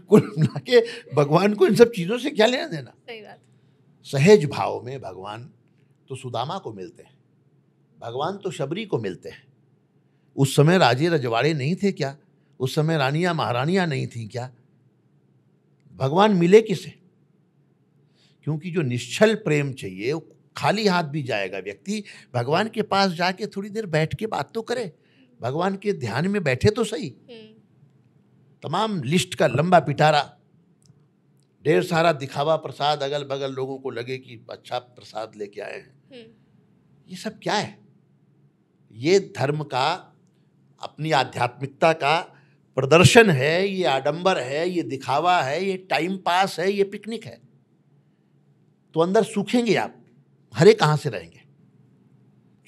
कुल मिला के भगवान को इन सब चीजों से क्या लेना देना? सही बात। सहज भाव में भगवान तो सुदामा को मिलते हैं, भगवान तो शबरी को मिलते हैं। उस समय राजे रजवाड़े नहीं थे क्या? उस समय रानियां महारानियां नहीं थी क्या? भगवान मिले किसे? क्योंकि जो निश्चल प्रेम चाहिए, वो खाली हाथ भी जाएगा व्यक्ति। भगवान के पास जाके थोड़ी देर बैठ के बात तो करे, भगवान के ध्यान में बैठे तो सही। तमाम लिस्ट का लंबा पिटारा, ढेर सारा दिखावा प्रसाद, अगल बगल लोगों को लगे कि अच्छा प्रसाद लेके आए हैं। ये सब क्या है? ये धर्म का, अपनी आध्यात्मिकता का प्रदर्शन है, ये आडंबर है, ये दिखावा है, ये टाइम पास है, ये पिकनिक है। तो अंदर सूखेंगे आप, हरे कहाँ से रहेंगे?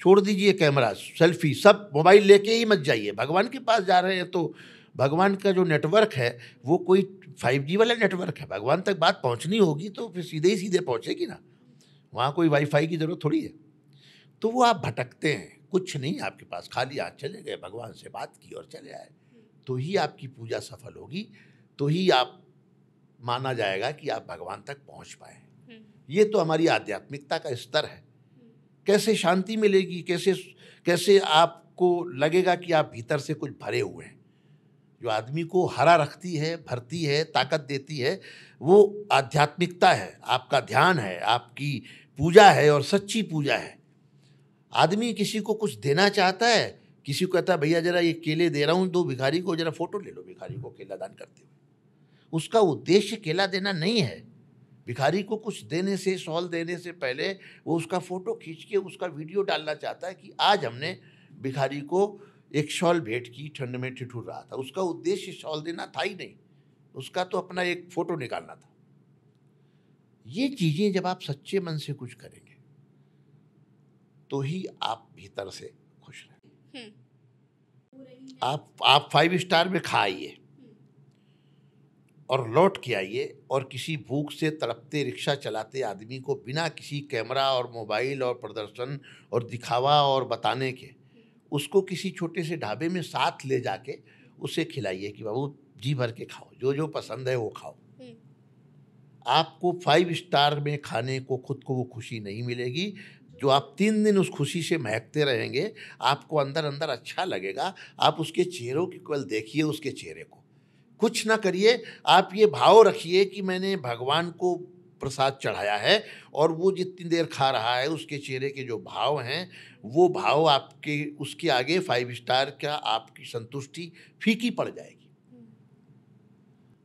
छोड़ दीजिए कैमरा, सेल्फी, सब मोबाइल लेके ही मत जाइए। भगवान के पास जा रहे हैं तो भगवान का जो नेटवर्क है वो कोई 5G वाला नेटवर्क है। भगवान तक बात पहुंचनी होगी तो फिर सीधे ही सीधे पहुंचेगी ना, वहाँ कोई वाईफाई की जरूरत थोड़ी है। तो वो आप भटकते हैं, कुछ नहीं आपके पास, खाली हाथ चले गए, भगवान से बात की और चले आए, तो ही आपकी पूजा सफल होगी, तो ही आप माना जाएगा कि आप भगवान तक पहुँच पाए। ये तो हमारी आध्यात्मिकता का स्तर है। कैसे शांति मिलेगी, कैसे आपको लगेगा कि आप भीतर से कुछ भरे हुए हैं। जो आदमी को हरा रखती है, भरती है, ताकत देती है, वो आध्यात्मिकता है, आपका ध्यान है, आपकी पूजा है, और सच्ची पूजा है। आदमी किसी को कुछ देना चाहता है, किसी को कहता है भैया जरा ये केले दे रहा हूँ, 2 भिखारी को जरा फोटो ले लो, भिखारी को केला दान करते हुए। उसका उद्देश्य केला देना नहीं है। भिखारी को कुछ देने से, शॉल देने से पहले वो उसका फोटो खींच के उसका वीडियो डालना चाहता है कि आज हमने भिखारी को एक शॉल भेंट की, ठंड में ठिठुर रहा था। उसका उद्देश्य शॉल देना था ही नहीं, उसका तो अपना एक फोटो निकालना था। ये चीजें जब आप सच्चे मन से कुछ करेंगे तो ही आप भीतर से खुश रहेंगे। आप 5 स्टार में खा आइए और लौट के आइए और किसी भूख से तड़पते रिक्शा चलाते आदमी को बिना किसी कैमरा और मोबाइल और प्रदर्शन और दिखावा और बताने के उसको किसी छोटे से ढाबे में साथ ले जाके उसे खिलाइए कि बाबू जी भर के खाओ, जो जो पसंद है वो खाओ। आपको 5 स्टार में खाने को खुद को वो खुशी नहीं मिलेगी जो आप 3 दिन उस खुशी से महकते रहेंगे। आपको अंदर अंदर अच्छा लगेगा। आप उसके चेहरों की केवल देखिए, उसके चेहरे को, कुछ ना करिए। आप ये भाव रखिए कि मैंने भगवान को प्रसाद चढ़ाया है और वो जितनी देर खा रहा है उसके चेहरे के जो भाव हैं वो भाव आपके उसके आगे 5 स्टार का आपकी संतुष्टि फीकी पड़ जाएगी।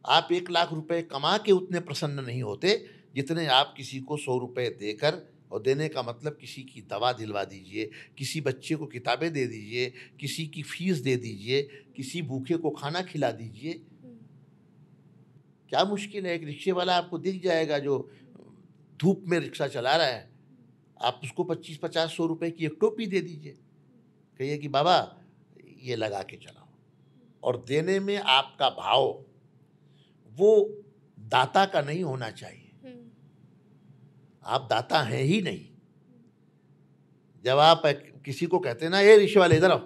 आप 1 लाख रुपए कमा के उतने प्रसन्न नहीं होते जितने आप किसी को 100 रुपए देकर, और देने का मतलब किसी की दवा दिलवा दीजिए, किसी बच्चे को किताबें दे दीजिए, किसी की फीस दे दीजिए, किसी भूखे को खाना खिला दीजिए। क्या मुश्किल है? एक रिक्शे वाला आपको दिख जाएगा जो धूप में रिक्शा चला रहा है, आप उसको 25-50-100 रुपए की एक टोपी दे दीजिए, कहिए कि बाबा ये लगा के चलाओ। और देने में आपका भाव वो दाता का नहीं होना चाहिए। आप दाता हैं ही नहीं। जब आप किसी को कहते हैं ना, ये रिक्शे वाले इधर आओ,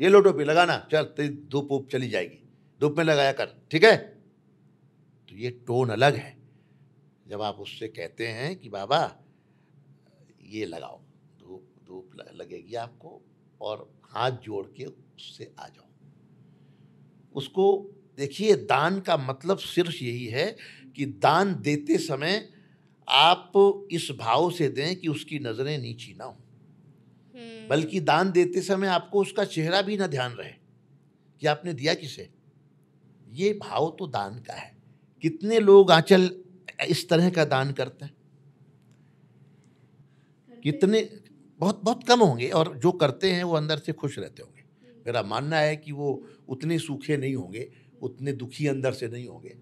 ये लो टोपी लगाना, चल तेरी धूप ऊप चली जाएगी, धूप में लगाया कर, ठीक है, तो ये टोन अलग है। जब आप उससे कहते हैं कि बाबा ये लगाओ, धूप धूप लगेगी आपको, और हाथ जोड़ के उससे आ जाओ। उसको देखिए, दान का मतलब सिर्फ यही है कि दान देते समय आप इस भाव से दें कि उसकी नजरें नीची ना हो, बल्कि दान देते समय आपको उसका चेहरा भी ना ध्यान रहे कि आपने दिया किसे। ये भाव तो दान का है। कितने लोग आंचल इस तरह का दान करते हैं? कितने? बहुत बहुत कम होंगे, और जो करते हैं वो अंदर से खुश रहते होंगे। मेरा मानना है कि वो उतने सूखे नहीं होंगे, उतने दुखी अंदर से नहीं होंगे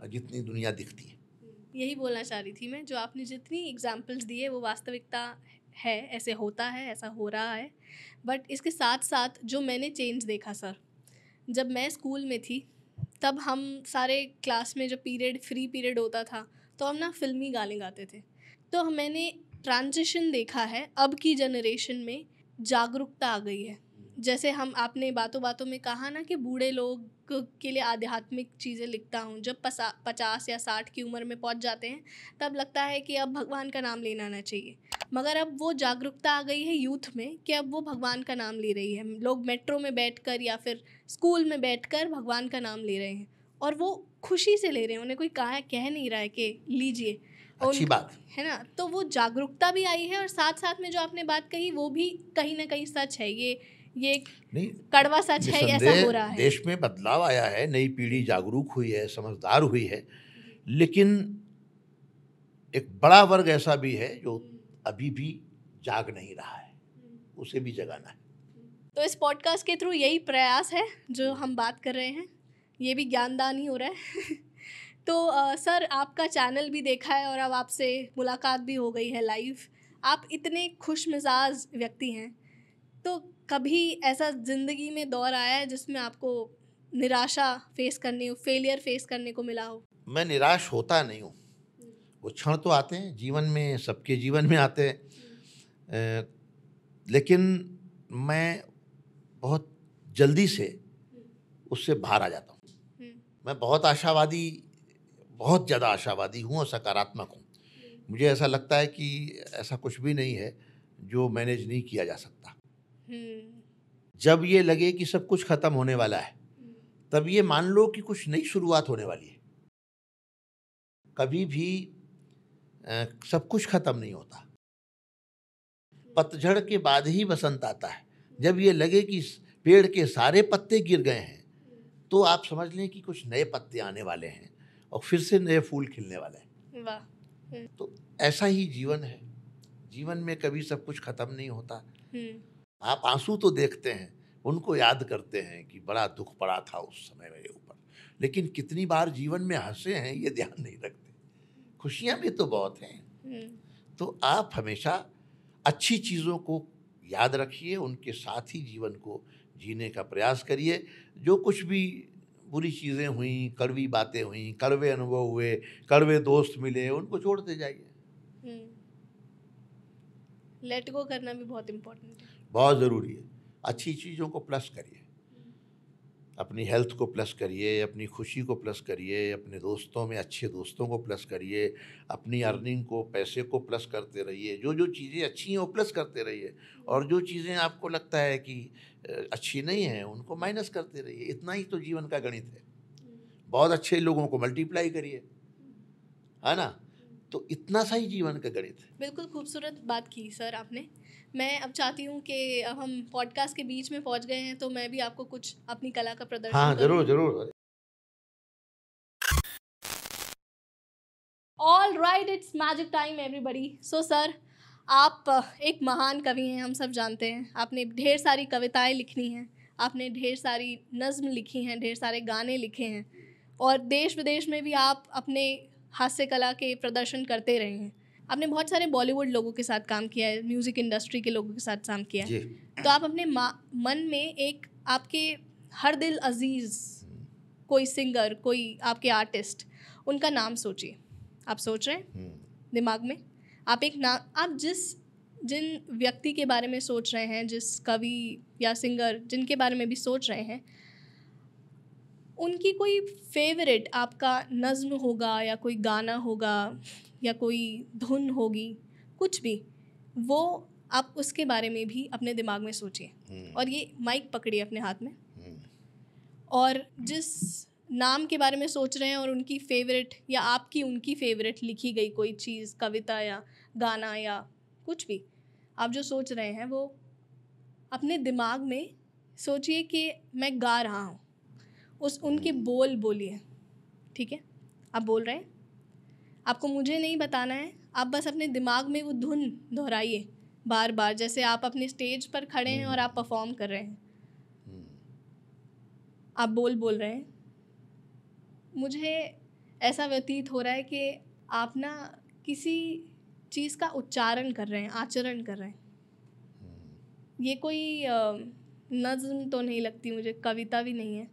जितनी दुनिया दिखती है। यही बोलना चाह रही थी मैं, जो आपने जितनी एग्जाम्पल्स दिए वो वास्तविकता है, ऐसे होता है, ऐसा हो रहा है। बट इसके साथ साथ जो मैंने चेंज देखा सर, जब मैं स्कूल में थी तब हम सारे क्लास में जब फ्री पीरियड होता था तो हम ना फिल्मी गाने गाते थे। तो मैंने ट्रांजिशन देखा है, अब की जनरेशन में जागरूकता आ गई है। जैसे आपने बातों बातों में कहा ना कि बूढ़े लोग के लिए आध्यात्मिक चीज़ें लिखता हूँ, जब 50 या 60 की उम्र में पहुँच जाते हैं तब लगता है कि अब भगवान का नाम लेना ना चाहिए। मगर अब वो जागरूकता आ गई है यूथ में कि अब वो भगवान का नाम ले रही है। लोग मेट्रो में बैठकर या फिर स्कूल में बैठकर भगवान का नाम ले रहे हैं, और वो खुशी से ले रहे हैं, उन्हें कोई कह नहीं रहा है कि लीजिए। अच्छी बात है ना। तो वो जागरूकता भी आई है, और साथ साथ में जो आपने बात कही वो भी कहीं ना कहीं सच है। ये नहीं, कड़वा सच है, ऐसा हो रहा है। देश में बदलाव आया है, नई पीढ़ी जागरूक हुई है, समझदार हुई है, लेकिन एक बड़ा वर्ग ऐसा भी है जो अभी भी जाग नहीं रहा है, उसे भी जगाना है। तो इस पॉडकास्ट के थ्रू यही प्रयास है जो हम बात कर रहे हैं, ये भी ज्ञानदान ही हो रहा है। तो सर, आपका चैनल भी देखा है और अब आपसे मुलाकात भी हो गई है लाइव। आप इतने खुश मिजाज व्यक्ति हैं, तो कभी ऐसा ज़िंदगी में दौर आया है जिसमें आपको निराशा फेलियर फेस करने को मिला हो? मैं निराश होता नहीं हूँ। वो क्षण तो आते हैं जीवन में, सबके जीवन में आते हैं, लेकिन मैं बहुत जल्दी से उससे बाहर आ जाता हूँ। मैं बहुत ज़्यादा आशावादी हूँ और सकारात्मक हूँ। मुझे ऐसा लगता है कि ऐसा कुछ भी नहीं है जो मैनेज नहीं किया जा सकता। जब ये लगे कि सब कुछ खत्म होने वाला है, तब ये मान लो कि कुछ नई शुरुआत होने वाली है। कभी भी सब कुछ खत्म नहीं होता। पतझड़ के बाद ही बसंत आता है। जब ये लगे कि पेड़ के सारे पत्ते गिर गए हैं, तो आप समझ लें कि कुछ नए पत्ते आने वाले हैं और फिर से नए फूल खिलने वाले हैं। वाह। तो ऐसा ही जीवन है। जीवन में कभी सब कुछ खत्म नहीं होता। आप आंसू तो देखते हैं, उनको याद करते हैं कि बड़ा दुख पड़ा था उस समय मेरे ऊपर, लेकिन कितनी बार जीवन में हंसे हैं ये ध्यान नहीं रखते। खुशियां भी तो बहुत हैं। तो आप हमेशा अच्छी चीज़ों को याद रखिए, उनके साथ ही जीवन को जीने का प्रयास करिए। जो कुछ भी बुरी चीज़ें हुई, कड़वी बातें हुई, कड़वे अनुभव हुए, कड़वे दोस्त मिले, उनको छोड़ते जाइए। लेट गो करना भी बहुत इम्पोर्टेंट है, बहुत ज़रूरी है। अच्छी चीज़ों को प्लस करिए, अपनी हेल्थ को प्लस करिए, अपनी खुशी को प्लस करिए, अपने दोस्तों में अच्छे दोस्तों को प्लस करिए, अपनी अर्निंग को, पैसे को प्लस करते रहिए। जो जो चीज़ें अच्छी हैं वो प्लस करते रहिए, और जो चीज़ें आपको लगता है कि अच्छी नहीं हैं उनको माइनस करते रहिए। इतना ही तो जीवन का गणित है। बहुत अच्छे लोगों को मल्टीप्लाई करिए, है ना? तो इतना सा ही जीवन का गणित है। बिल्कुल खूबसूरत बात की सर आपने। मैं अब चाहती हूँ कि अब हम पॉडकास्ट के बीच में पहुँच गए हैं, तो मैं भी आपको कुछ अपनी कला का प्रदर्शन हाँ, करूँ। ज़रूर। All right, it's magic time everybody. So sir, आप एक महान कवि हैं, हम सब जानते हैं। आपने ढेर सारी कविताएं लिखी हैं, आपने ढेर सारी नज़्म लिखी हैं, ढेर सारे गाने लिखे हैं, और देश विदेश में भी आप अपने हास्य कला के प्रदर्शन करते रहे हैं। आपने बहुत सारे बॉलीवुड लोगों के साथ काम किया है, म्यूज़िक इंडस्ट्री के लोगों के साथ काम किया है। तो आप अपने मन में एक आपके हर दिल अजीज़ कोई सिंगर, कोई आपके आर्टिस्ट, उनका नाम सोचिए। आप सोच रहे हैं दिमाग में? आप एक नाम, आप जिन व्यक्ति के बारे में सोच रहे हैं, जिस कवि या सिंगर जिनके बारे में भी सोच रहे हैं, उनकी कोई फेवरेट आपका नज़्म होगा, या कोई गाना होगा, या कोई धुन होगी, कुछ भी, वो आप उसके बारे में भी अपने दिमाग में सोचिए। और ये माइक पकड़िए अपने हाथ में, और जिस नाम के बारे में सोच रहे हैं और उनकी फेवरेट या आपकी उनकी फेवरेट लिखी गई कोई चीज़, कविता या गाना या कुछ भी आप जो सोच रहे हैं, वो अपने दिमाग में सोचिए कि मैं गा रहा हूँ। उनके बोल बोलिए, ठीक है? आप बोल रहे हैं, आपको मुझे नहीं बताना है, आप बस अपने दिमाग में वो धुन दोहराइए बार बार, जैसे आप अपने स्टेज पर खड़े हैं और आप परफॉर्म कर रहे हैं। आप बोल रहे हैं। मुझे ऐसा व्यतीत हो रहा है कि आप ना किसी चीज़ का उच्चारण कर रहे हैं, आचरण कर रहे हैं। ये कोई नज़्म तो नहीं लगती मुझे, कविता भी नहीं है।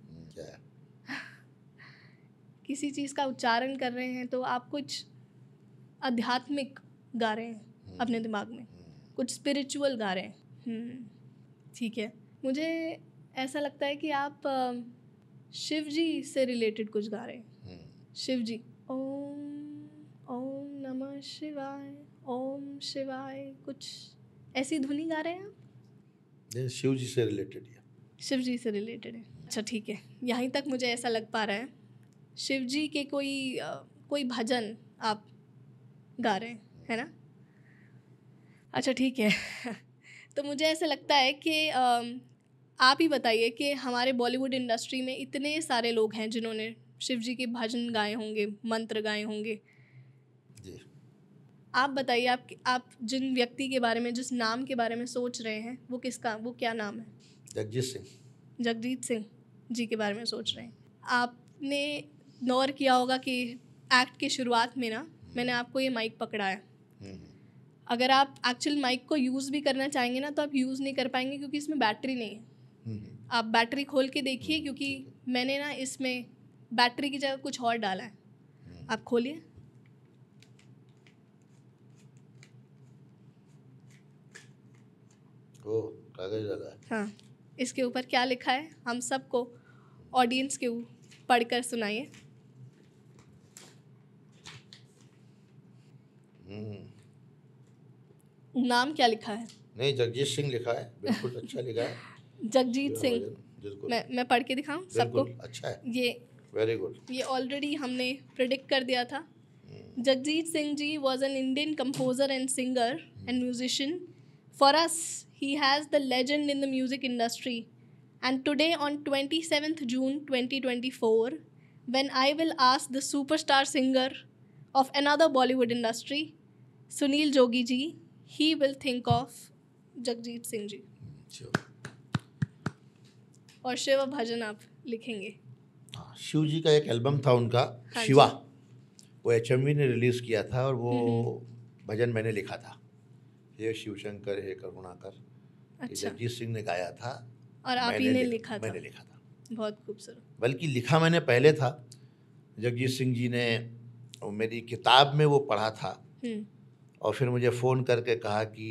किसी चीज़ का उच्चारण कर रहे हैं, तो आप कुछ आध्यात्मिक गा रहे हैं अपने दिमाग में, कुछ स्पिरिचुअल गा रहे हैं। ठीक है, मुझे ऐसा लगता है कि आप शिव जी से रिलेटेड कुछ गा रहे हैं। शिव जी, ओम नमः शिवाय, ओम शिवाय, कुछ ऐसी धुनी गा रहे हैं आप? शिव जी से रिलेटेड है। शिव जी से रिलेटेड है, अच्छा ठीक है, यहीं तक मुझे ऐसा लग पा रहा है। शिव जी के कोई भजन आप गा रहे हैं, है ना? अच्छा ठीक है। तो मुझे ऐसा लगता है कि आप ही बताइए कि हमारे बॉलीवुड इंडस्ट्री में इतने सारे लोग हैं जिन्होंने शिव जी के भजन गाए होंगे, मंत्र गाए होंगे जी। आप बताइए, आप जिन व्यक्ति के बारे में, जिस नाम के बारे में सोच रहे हैं, वो क्या नाम है? जगजीत सिंह जी के बारे में सोच रहे हैं। आपने नोट किया होगा कि एक्ट की शुरुआत में ना मैंने आपको ये माइक पकड़ाया। अगर आप एक्चुअल माइक को यूज़ भी करना चाहेंगे ना, तो आप यूज़ नहीं कर पाएंगे क्योंकि इसमें बैटरी नहीं है। आप बैटरी खोल के देखिए, क्योंकि मैंने ना इसमें बैटरी की जगह कुछ और डाला है। आप खोलिए। कागज डाला है। हाँ, इसके ऊपर क्या लिखा है हम सबको, ऑडियंस के पढ़कर सुनाइए। नाम क्या लिखा है? नहीं, जगजीत सिंह लिखा है, बिल्कुल अच्छा लिखा है। जगजीत सिंह, मैं पढ़ के दिखाऊं सबको? अच्छा है, ये वेरी गुड। ये ऑलरेडी हमने प्रिडिक्ट कर दिया था। Jagjit Singh ji was an Indian composer and singer and musician. For us, he has the legend in the music industry. And today on 27th June 2024, when I will ask the superstar singer of another Bollywood industry, Sunil Jogi ji, he will think of Jagjit Singh ji. और शिव भजन आप लिखेंगे। शिव जी का एक album था उनका, हाँ शिवा, वो HMV ने रिलीज़ किया था, और वो भजन मैंने लिखा था। हे शिव शंकर हे करुणाकर, अच्छा। जगजीत सिंह ने गाया था, और आप ही ने लिखा था? मैंने लिखा था। बहुत खूबसूरत। बल्कि लिखा मैंने पहले था, जगजीत सिंह जी ने मेरी किताब में वो पढ़ा था और फिर मुझे फ़ोन करके कहा कि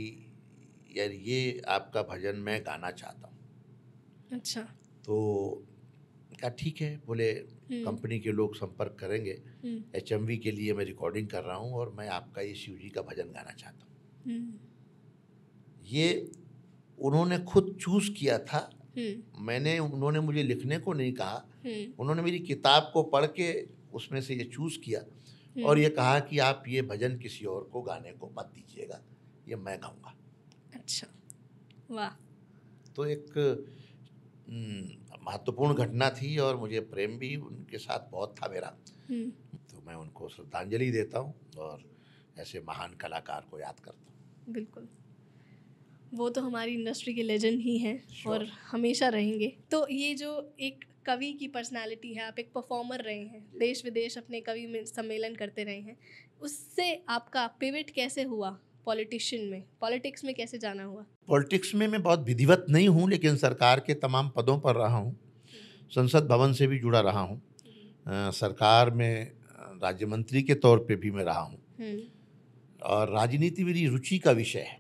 यार ये आपका भजन मैं गाना चाहता हूँ। अच्छा। तो कहा ठीक है, बोले कंपनी के लोग संपर्क करेंगे, HMV के लिए मैं रिकॉर्डिंग कर रहा हूँ और मैं आपका ये शिव जी का भजन गाना चाहता हूँ। ये उन्होंने खुद चूज़ किया था, उन्होंने मुझे लिखने को नहीं कहा, उन्होंने मेरी किताब को पढ़ के उसमें से ये चूज़ किया और ये कहा कि आप ये भजन किसी और को गाने को मत दीजिएगा, ये मैं गाऊंगा। अच्छा, वाह। तो एक महत्वपूर्ण घटना थी और मुझे प्रेम भी उनके साथ बहुत था मेरा, तो मैं उनको श्रद्धांजलि देता हूँ और ऐसे महान कलाकार को याद करता हूँ। बिल्कुल, वो तो हमारी इंडस्ट्री के लेजेंड ही हैं और हमेशा रहेंगे। तो ये जो एक कवि की पर्सनालिटी है, आप एक परफॉर्मर रहे हैं, देश विदेश अपने कवि सम्मेलन करते रहे हैं, उससे आपका पिवट कैसे हुआ पॉलिटिशियन में, पॉलिटिक्स में कैसे जाना हुआ? पॉलिटिक्स में मैं बहुत विधिवत नहीं हूँ, लेकिन सरकार के तमाम पदों पर रहा हूँ, संसद भवन से भी जुड़ा रहा हूँ, सरकार में राज्य मंत्री के तौर पे भी मैं रहा हूँ और राजनीति मेरी रुचि का विषय है।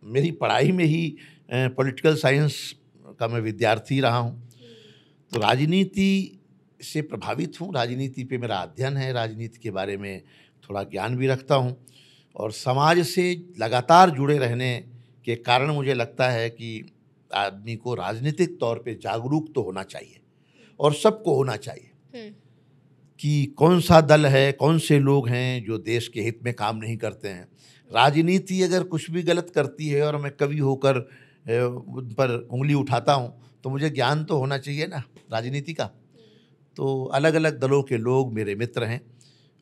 मेरी पढ़ाई में ही पॉलिटिकल साइंस का मैं विद्यार्थी रहा हूँ, तो राजनीति से प्रभावित हूँ, राजनीति पे मेरा अध्ययन है, राजनीति के बारे में थोड़ा ज्ञान भी रखता हूँ और समाज से लगातार जुड़े रहने के कारण मुझे लगता है कि आदमी को राजनीतिक तौर पे जागरूक तो होना चाहिए और सबको होना चाहिए कि कौन सा दल है, कौन से लोग हैं जो देश के हित में काम नहीं करते हैं। राजनीति अगर कुछ भी गलत करती है और मैं कवि होकर उन पर उंगली उठाता हूँ तो मुझे ज्ञान तो होना चाहिए ना राजनीति का। तो अलग अलग दलों के लोग मेरे मित्र हैं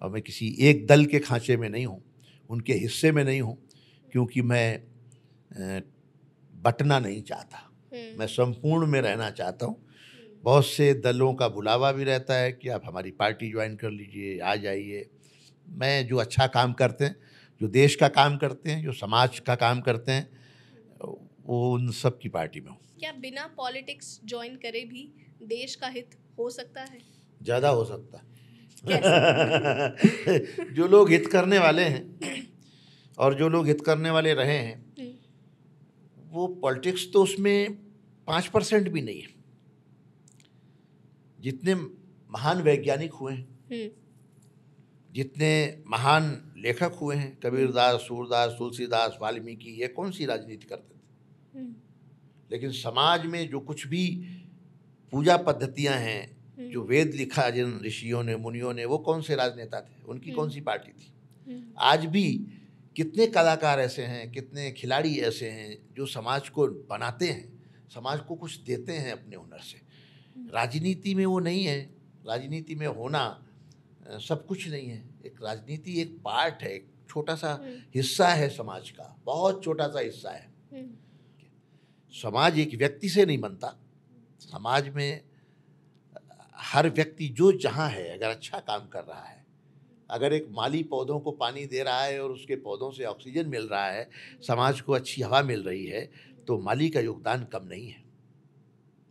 और मैं किसी एक दल के खांचे में नहीं हूँ, उनके हिस्से में नहीं हूँ, क्योंकि मैं बटना नहीं चाहता, मैं संपूर्ण में रहना चाहता हूँ। बहुत से दलों का बुलावा भी रहता है कि आप हमारी पार्टी ज्वाइन कर लीजिए, आ जाइए। मैं जो अच्छा काम करते हैं, जो देश का काम करते हैं, जो समाज का काम करते हैं, वो उन सब की पार्टी में हूँ। क्या बिना पॉलिटिक्स ज्वाइन करे भी देश का हित हो सकता है? ज़्यादा हो सकता है। कैसे? जो लोग हित करने वाले हैं और जो लोग हित करने वाले रहे हैं, वो पॉलिटिक्स तो उसमें 5% भी नहीं है। जितने महान वैज्ञानिक हुए हैं, जितने महान लेखक हुए हैं, कबीरदास, सूरदास, तुलसीदास, वाल्मीकि, ये कौन सी राजनीति करते थे? लेकिन समाज में जो कुछ भी पूजा पद्धतियां हैं, जो वेद लिखा जिन ऋषियों ने, मुनियों ने, वो कौन से राजनेता थे, उनकी कौन सी पार्टी थी? आज भी कितने कलाकार ऐसे हैं, कितने खिलाड़ी ऐसे हैं जो समाज को बनाते हैं, समाज को कुछ देते हैं अपने हुनर से। राजनीति में वो नहीं है। राजनीति में होना सब कुछ नहीं है। एक राजनीति एक पार्ट है, एक छोटा सा हिस्सा है समाज का, बहुत छोटा सा हिस्सा है। समाज एक व्यक्ति से नहीं बनता। समाज में हर व्यक्ति जो जहाँ है, अगर अच्छा काम कर रहा है, अगर एक माली पौधों को पानी दे रहा है और उसके पौधों से ऑक्सीजन मिल रहा है, समाज को अच्छी हवा मिल रही है, तो माली का योगदान कम नहीं है।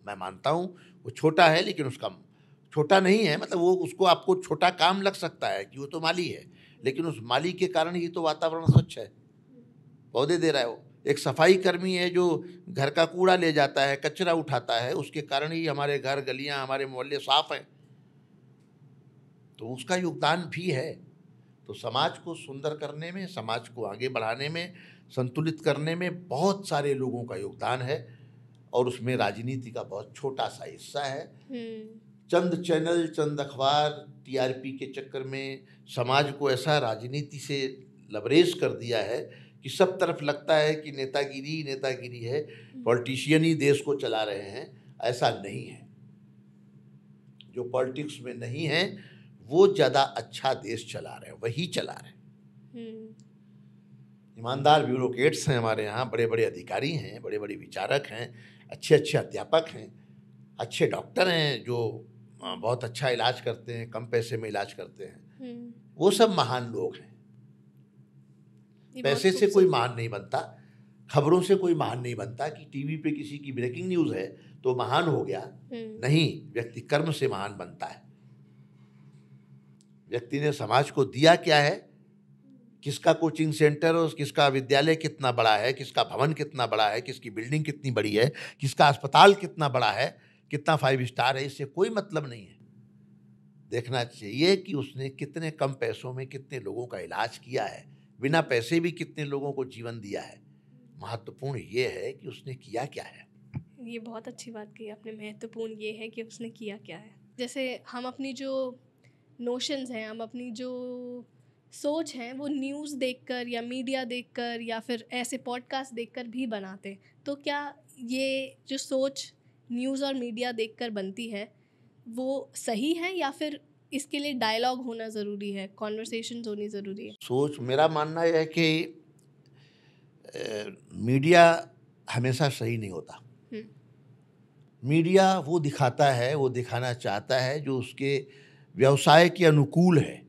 मैं मानता हूँ वो छोटा है, लेकिन उसका छोटा नहीं है, मतलब वो उसको आपको छोटा काम लग सकता है कि वो तो माली है, लेकिन उस माली के कारण ही तो वातावरण स्वच्छ है, पौधे दे रहा है। वो एक सफाई कर्मी है जो घर का कूड़ा ले जाता है, कचरा उठाता है, उसके कारण ही हमारे घर, गलियां, हमारे मोहल्ले साफ हैं, तो उसका योगदान भी है। तो समाज को सुंदर करने में, समाज को आगे बढ़ाने में, संतुलित करने में बहुत सारे लोगों का योगदान है और उसमें राजनीति का बहुत छोटा सा हिस्सा है। चंद चैनल, चंद अखबार TRP के चक्कर में समाज को ऐसा राजनीति से लबरेज कर दिया है कि सब तरफ लगता है कि नेतागिरी नेतागिरी है, पॉलिटिशियन ही देश को चला रहे हैं। ऐसा नहीं है। जो पॉलिटिक्स में नहीं है वो ज़्यादा अच्छा देश चला रहे हैं, वही चला रहे हैं। ईमानदार ब्यूरोक्रेट्स हैं हमारे यहाँ, बड़े बड़े अधिकारी हैं, बड़े बड़े विचारक हैं, अच्छे अच्छे अध्यापक हैं, अच्छे डॉक्टर हैं जो बहुत अच्छा इलाज करते हैं, कम पैसे में इलाज करते हैं। वो सब महान लोग हैं। पैसे से कोई महान नहीं बनता, खबरों से कोई महान नहीं बनता कि टीवी पे किसी की ब्रेकिंग न्यूज़ है तो महान हो गया। नहीं, व्यक्ति कर्म से महान बनता है। व्यक्ति ने समाज को दिया क्या है, किसका कोचिंग सेंटर और किसका विद्यालय कितना बड़ा है, किसका भवन कितना बड़ा है, किसकी बिल्डिंग कितनी बड़ी है, किसका अस्पताल कितना बड़ा है, कितना 5 स्टार है, इससे कोई मतलब नहीं है। देखना चाहिए कि उसने कितने कम पैसों में कितने लोगों का इलाज किया है, बिना पैसे भी कितने लोगों को जीवन दिया है। महत्वपूर्ण ये है कि उसने किया क्या है। ये बहुत अच्छी बात कही आपने, महत्वपूर्ण ये है कि उसने किया क्या है। जैसे हम अपनी जो नोशंस हैं, हम अपनी जो सोच है वो न्यूज़ देखकर या मीडिया देखकर या फिर ऐसे पॉडकास्ट देखकर भी बनाते हैं। तो क्या ये जो सोच न्यूज़ और मीडिया देखकर बनती है वो सही है, या फिर इसके लिए डायलॉग होना ज़रूरी है, कॉन्वर्सेशंस होनी ज़रूरी है? सोच, मेरा मानना यह है कि मीडिया हमेशा सही नहीं होता। मीडिया वो दिखाता है, वो दिखाना चाहता है जो उसके व्यवसाय के अनुकूल है,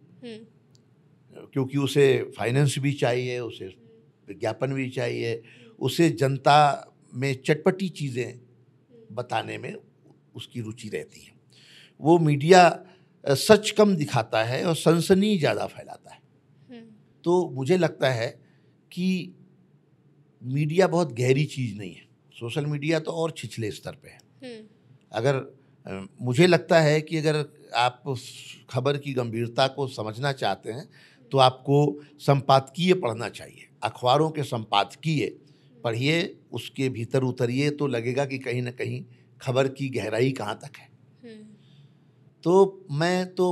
क्योंकि उसे फाइनेंस भी चाहिए, उसे विज्ञापन भी चाहिए, उसे जनता में चटपटी चीज़ें बताने में उसकी रुचि रहती है। वो मीडिया सच कम दिखाता है और सनसनी ज़्यादा फैलाता है। तो मुझे लगता है कि मीडिया बहुत गहरी चीज़ नहीं है। सोशल मीडिया तो और छिछले स्तर पे है। अगर मुझे लगता है कि अगर आप खबर की गंभीरता को समझना चाहते हैं तो आपको संपादकीय पढ़ना चाहिए। अखबारों के संपादकीय पढ़िए, उसके भीतर उतरिए तो लगेगा कि कहीं ना कहीं खबर की गहराई कहाँ तक है। तो मैं तो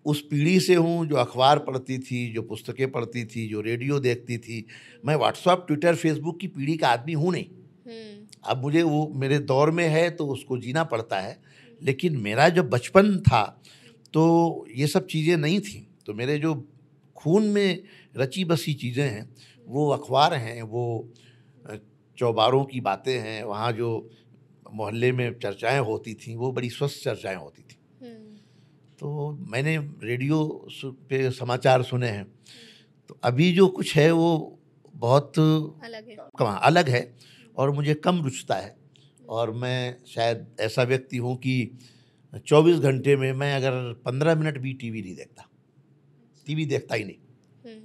उस पीढ़ी से हूँ जो अखबार पढ़ती थी, जो पुस्तकें पढ़ती थी, जो रेडियो देखती थी। मैं व्हाट्सएप, ट्विटर, फेसबुक की पीढ़ी का आदमी हूँ नहीं। अब मुझे वो मेरे दौर में है तो उसको जीना पड़ता है, लेकिन मेरा जब बचपन था तो ये सब चीज़ें नहीं थी। तो मेरे जो खून में रची बसी चीज़ें हैं वो अखबार हैं, वो चौबारों की बातें हैं, वहाँ जो मोहल्ले में चर्चाएं होती थी वो बड़ी स्वस्थ चर्चाएं होती थी। तो मैंने रेडियो पे समाचार सुने हैं। तो अभी जो कुछ है वो बहुत अलग है और मुझे कम रुचता है। और मैं शायद ऐसा व्यक्ति हूँ कि 24 घंटे में मैं अगर 15 मिनट भी टीवी नहीं देखता, टीवी देखता ही नहीं,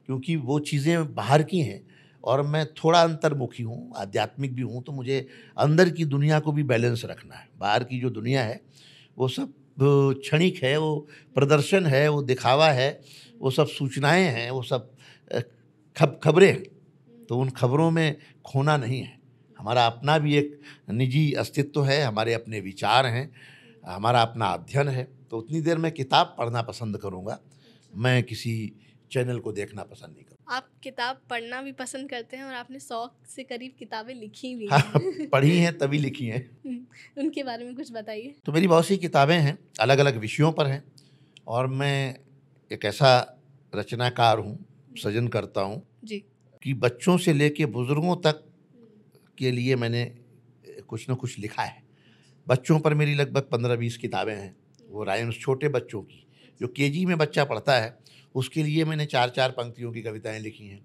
क्योंकि वो चीज़ें बाहर की हैं और मैं थोड़ा अंतर्मुखी हूँ, आध्यात्मिक भी हूँ। तो मुझे अंदर की दुनिया को भी बैलेंस रखना है। बाहर की जो दुनिया है वो सब क्षणिक है, वो प्रदर्शन है, वो दिखावा है, वो सब सूचनाएं हैं, वो सब खबरें हैं। तो उन खबरों में खोना नहीं है। हमारा अपना भी एक निजी अस्तित्व है, हमारे अपने विचार हैं, हमारा अपना अध्ययन है। तो उतनी देर मैं किताब पढ़ना पसंद करूँगा, मैं किसी चैनल को देखना पसंद नहीं करूँगा। आप किताब पढ़ना भी पसंद करते हैं और आपने 100 से करीब किताबें लिखी भी हैं। हाँ, पढ़ी हैं तभी लिखी हैं। उनके बारे में कुछ बताइए। तो मेरी बहुत सी किताबें हैं, अलग अलग विषयों पर हैं, और मैं एक ऐसा रचनाकार हूँ, सृजन करता हूँ जी, कि बच्चों से लेके बुजुर्गों तक के लिए मैंने कुछ न कुछ लिखा है। बच्चों पर मेरी लगभग 15-20 किताबें हैं। वो राइम्स, छोटे बच्चों की, जो केजी में बच्चा पढ़ता है उसके लिए मैंने 4-4 पंक्तियों की कविताएं लिखी हैं।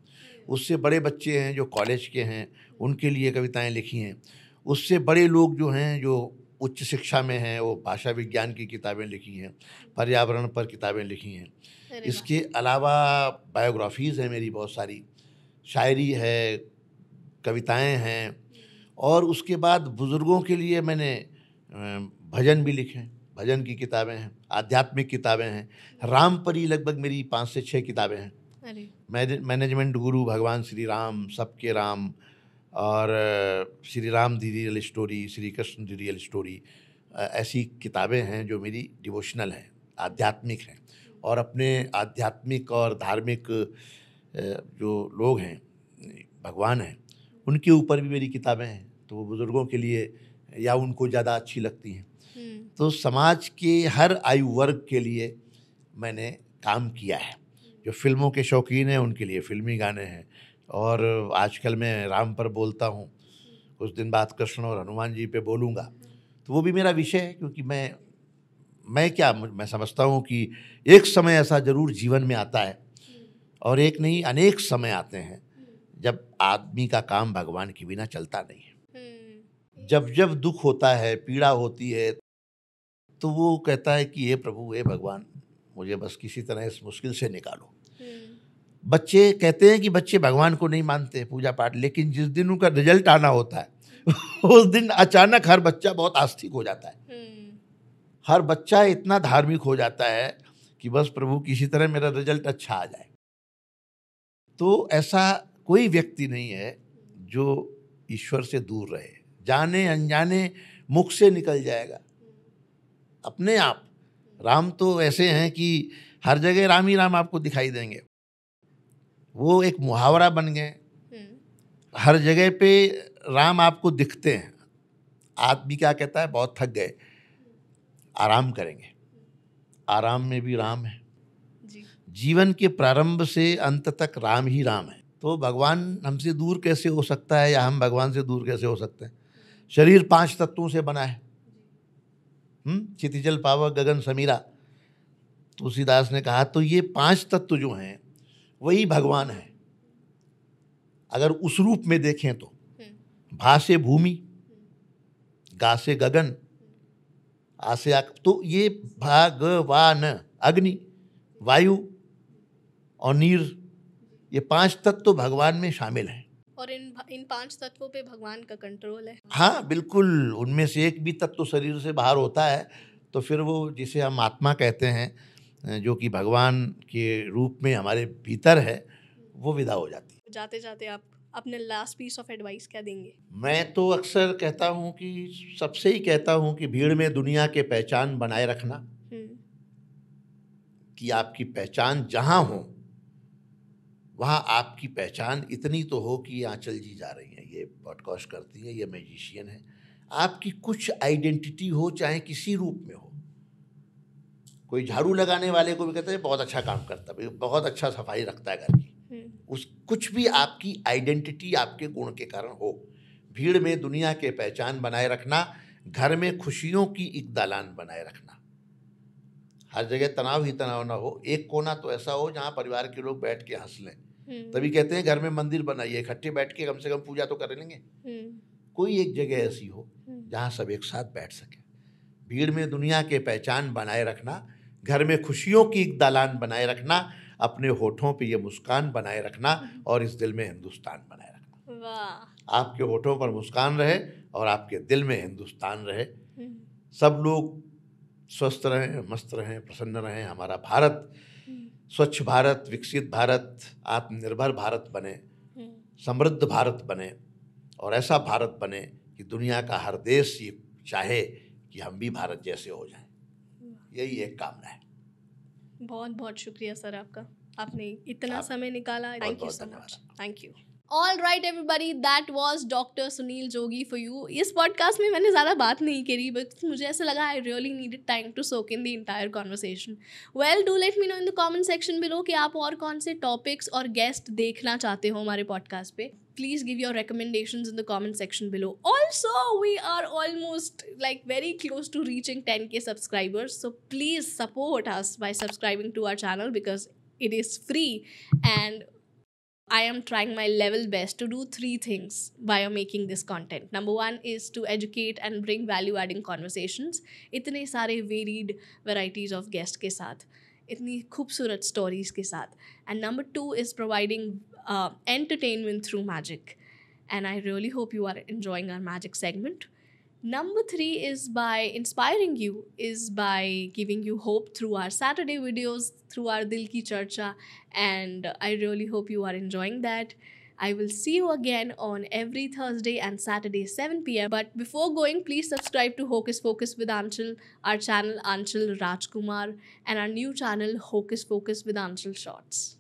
उससे बड़े बच्चे हैं जो कॉलेज के हैं उनके लिए कविताएं लिखी हैं। उससे बड़े लोग जो हैं, जो उच्च शिक्षा में हैं, वो भाषा विज्ञान की किताबें लिखी हैं, पर्यावरण पर किताबें लिखी हैं। इसके अलावा बायोग्राफीज़ हैं मेरी बहुत सारी, शायरी है, कविताएं हैं। और उसके बाद बुज़ुर्गों के लिए मैंने भजन भी लिखे हैं, भजन की किताबें हैं, आध्यात्मिक किताबें हैं। राम पर ही लगभग मेरी 5 से 6 किताबें हैं। मैनेजमेंट गुरु, भगवान श्री राम, सबके राम, और श्री राम दी रियल स्टोरी, श्री कृष्ण दी रियल स्टोरी, ऐसी किताबें हैं जो मेरी डिवोशनल हैं, आध्यात्मिक हैं। और अपने आध्यात्मिक और धार्मिक जो लोग हैं, भगवान हैं, उनके ऊपर भी मेरी किताबें हैं। तो वो बुज़ुर्गों के लिए या उनको ज़्यादा अच्छी लगती हैं। तो समाज के हर आयु वर्ग के लिए मैंने काम किया है। जो फिल्मों के शौकीन हैं उनके लिए फिल्मी गाने हैं, और आजकल मैं राम पर बोलता हूँ, कुछ दिन बाद कृष्ण और हनुमान जी पे बोलूँगा। तो वो भी मेरा विषय है, क्योंकि मैं समझता हूँ कि एक समय ऐसा ज़रूर जीवन में आता है, और एक नहीं अनेक समय आते हैं जब आदमी का काम भगवान के बिना चलता नहीं है। जब जब दुख होता है, पीड़ा होती है, तो वो कहता है कि हे प्रभु, हे भगवान, मुझे बस किसी तरह इस मुश्किल से निकालो। बच्चे कहते हैं कि बच्चे भगवान को नहीं मानते पूजा पाठ, लेकिन जिस दिन उनका रिजल्ट आना होता है उस दिन अचानक हर बच्चा बहुत आस्तिक हो जाता है। हर बच्चा इतना धार्मिक हो जाता है कि बस प्रभु किसी तरह मेरा रिजल्ट अच्छा आ जाए। तो ऐसा कोई व्यक्ति नहीं है जो ईश्वर से दूर रहे। जाने अनजाने मुख से निकल जाएगा अपने आप। राम तो ऐसे हैं कि हर जगह राम ही राम आपको दिखाई देंगे। वो एक मुहावरा बन गए, हर जगह पे राम आपको दिखते हैं। आदमी क्या कहता है, बहुत थक गए, आराम करेंगे। आराम में भी राम है। जीवन के प्रारंभ से अंत तक राम ही राम है। तो भगवान हमसे दूर कैसे हो सकता है, या हम भगवान से दूर कैसे हो सकते हैं? शरीर 5 तत्वों से बना है। क्षितिजल पावक गगन समीरा, तुलसीदास ने कहा। तो ये 5 तत्व जो हैं वही भगवान है। अगर उस रूप में देखें तो भा से भूमि, गा से गगन, आ से तो ये भगवान, अग्नि, वायु और नीर, ये 5 तत्व भगवान में शामिल हैं। और इन 5 तत्वों पे भगवान का कंट्रोल है। हाँ बिल्कुल। उनमें से एक भी तत्व शरीर से बाहर होता है तो फिर वो, जिसे हम आत्मा कहते हैं, जो कि भगवान के रूप में हमारे भीतर है, वो विदा हो जाती है। जाते जाते आप अपने लास्ट पीस ऑफ एडवाइस क्या देंगे? मैं तो अक्सर कहता हूँ कि सबसे ही कहता हूँ कि भीड़ में दुनिया के पहचान बनाए रखना, कि आपकी पहचान जहाँ हो वहाँ आपकी पहचान इतनी तो हो कि ये आंचल जी जा रही हैं, ये पॉडकास्ट करती हैं, ये मैजिशियन है। आपकी कुछ आइडेंटिटी हो, चाहे किसी रूप में हो। कोई झाड़ू लगाने वाले को भी कहते हैं बहुत अच्छा काम करता है, बहुत अच्छा सफाई रखता है घर की। उस कुछ भी आपकी आइडेंटिटी आपके गुण के कारण हो। भीड़ में दुनिया के पहचान बनाए रखना, घर में खुशियों की एक दालान बनाए रखना। हर जगह तनाव ही तनाव ना हो। एक कोना तो ऐसा हो जहाँ परिवार के लोग बैठ के हंस लें। तभी कहते हैं घर में मंदिर बनाइए, इकट्ठे बैठ के कम से कम पूजा तो कर लेंगे। कोई एक जगह ऐसी हो जहाँ सब एक साथ बैठ सके। भीड़ में दुनिया के पहचान बनाए रखना, घर में खुशियों की एक दालान बनाए रखना, अपने होठों पे ये मुस्कान बनाए रखना, और इस दिल में हिंदुस्तान बनाए रखना। वाह। आपके होठों पर मुस्कान रहे और आपके दिल में हिंदुस्तान रहे। सब लोग स्वस्थ रहें, मस्त रहें, प्रसन्न रहें। हमारा भारत स्वच्छ भारत, विकसित भारत, आत्मनिर्भर भारत बने, समृद्ध भारत बने, और ऐसा भारत बने कि दुनिया का हर देश ये चाहे कि हम भी भारत जैसे हो जाएं। यही एक कामना है। बहुत बहुत शुक्रिया सर आपका, आपने इतना समय निकाला। Thank you so much. Thank you. All right everybody, that was Dr. Sunil Jogi for you. इस पॉडकास्ट में मैंने ज़्यादा बात नहीं करी, बट मुझे ऐसा लगा I really needed time to soak in the entire conversation. Well, do let me know in the comment section below कि आप और कौन से टॉपिक्स और गेस्ट देखना चाहते हो हमारे पॉडकास्ट पे. Please give your recommendations in the comment section below. Also, we are almost like very close to reaching 10k subscribers. So please support us by subscribing to our channel because it is free, and I am trying my level best to do 3 things by making this content. Number 1 is to educate and bring value-adding conversations. इतने सारे varied varieties of guests के साथ, इतनी खूबसूरत stories के साथ. And number 2 is providing entertainment through magic. And I really hope you are enjoying our magic segment. Number 3 is by inspiring you, is by giving you hope through our Saturday videos, through our Dil Ki Charcha, and I really hope you are enjoying that. I will see you again on every Thursday and Saturday 7 p.m. But before going, please subscribe to Hocus Pocus with Anshul, our channel Anshul Rajkumar, and our new channel Hocus Pocus with Anshul Shorts.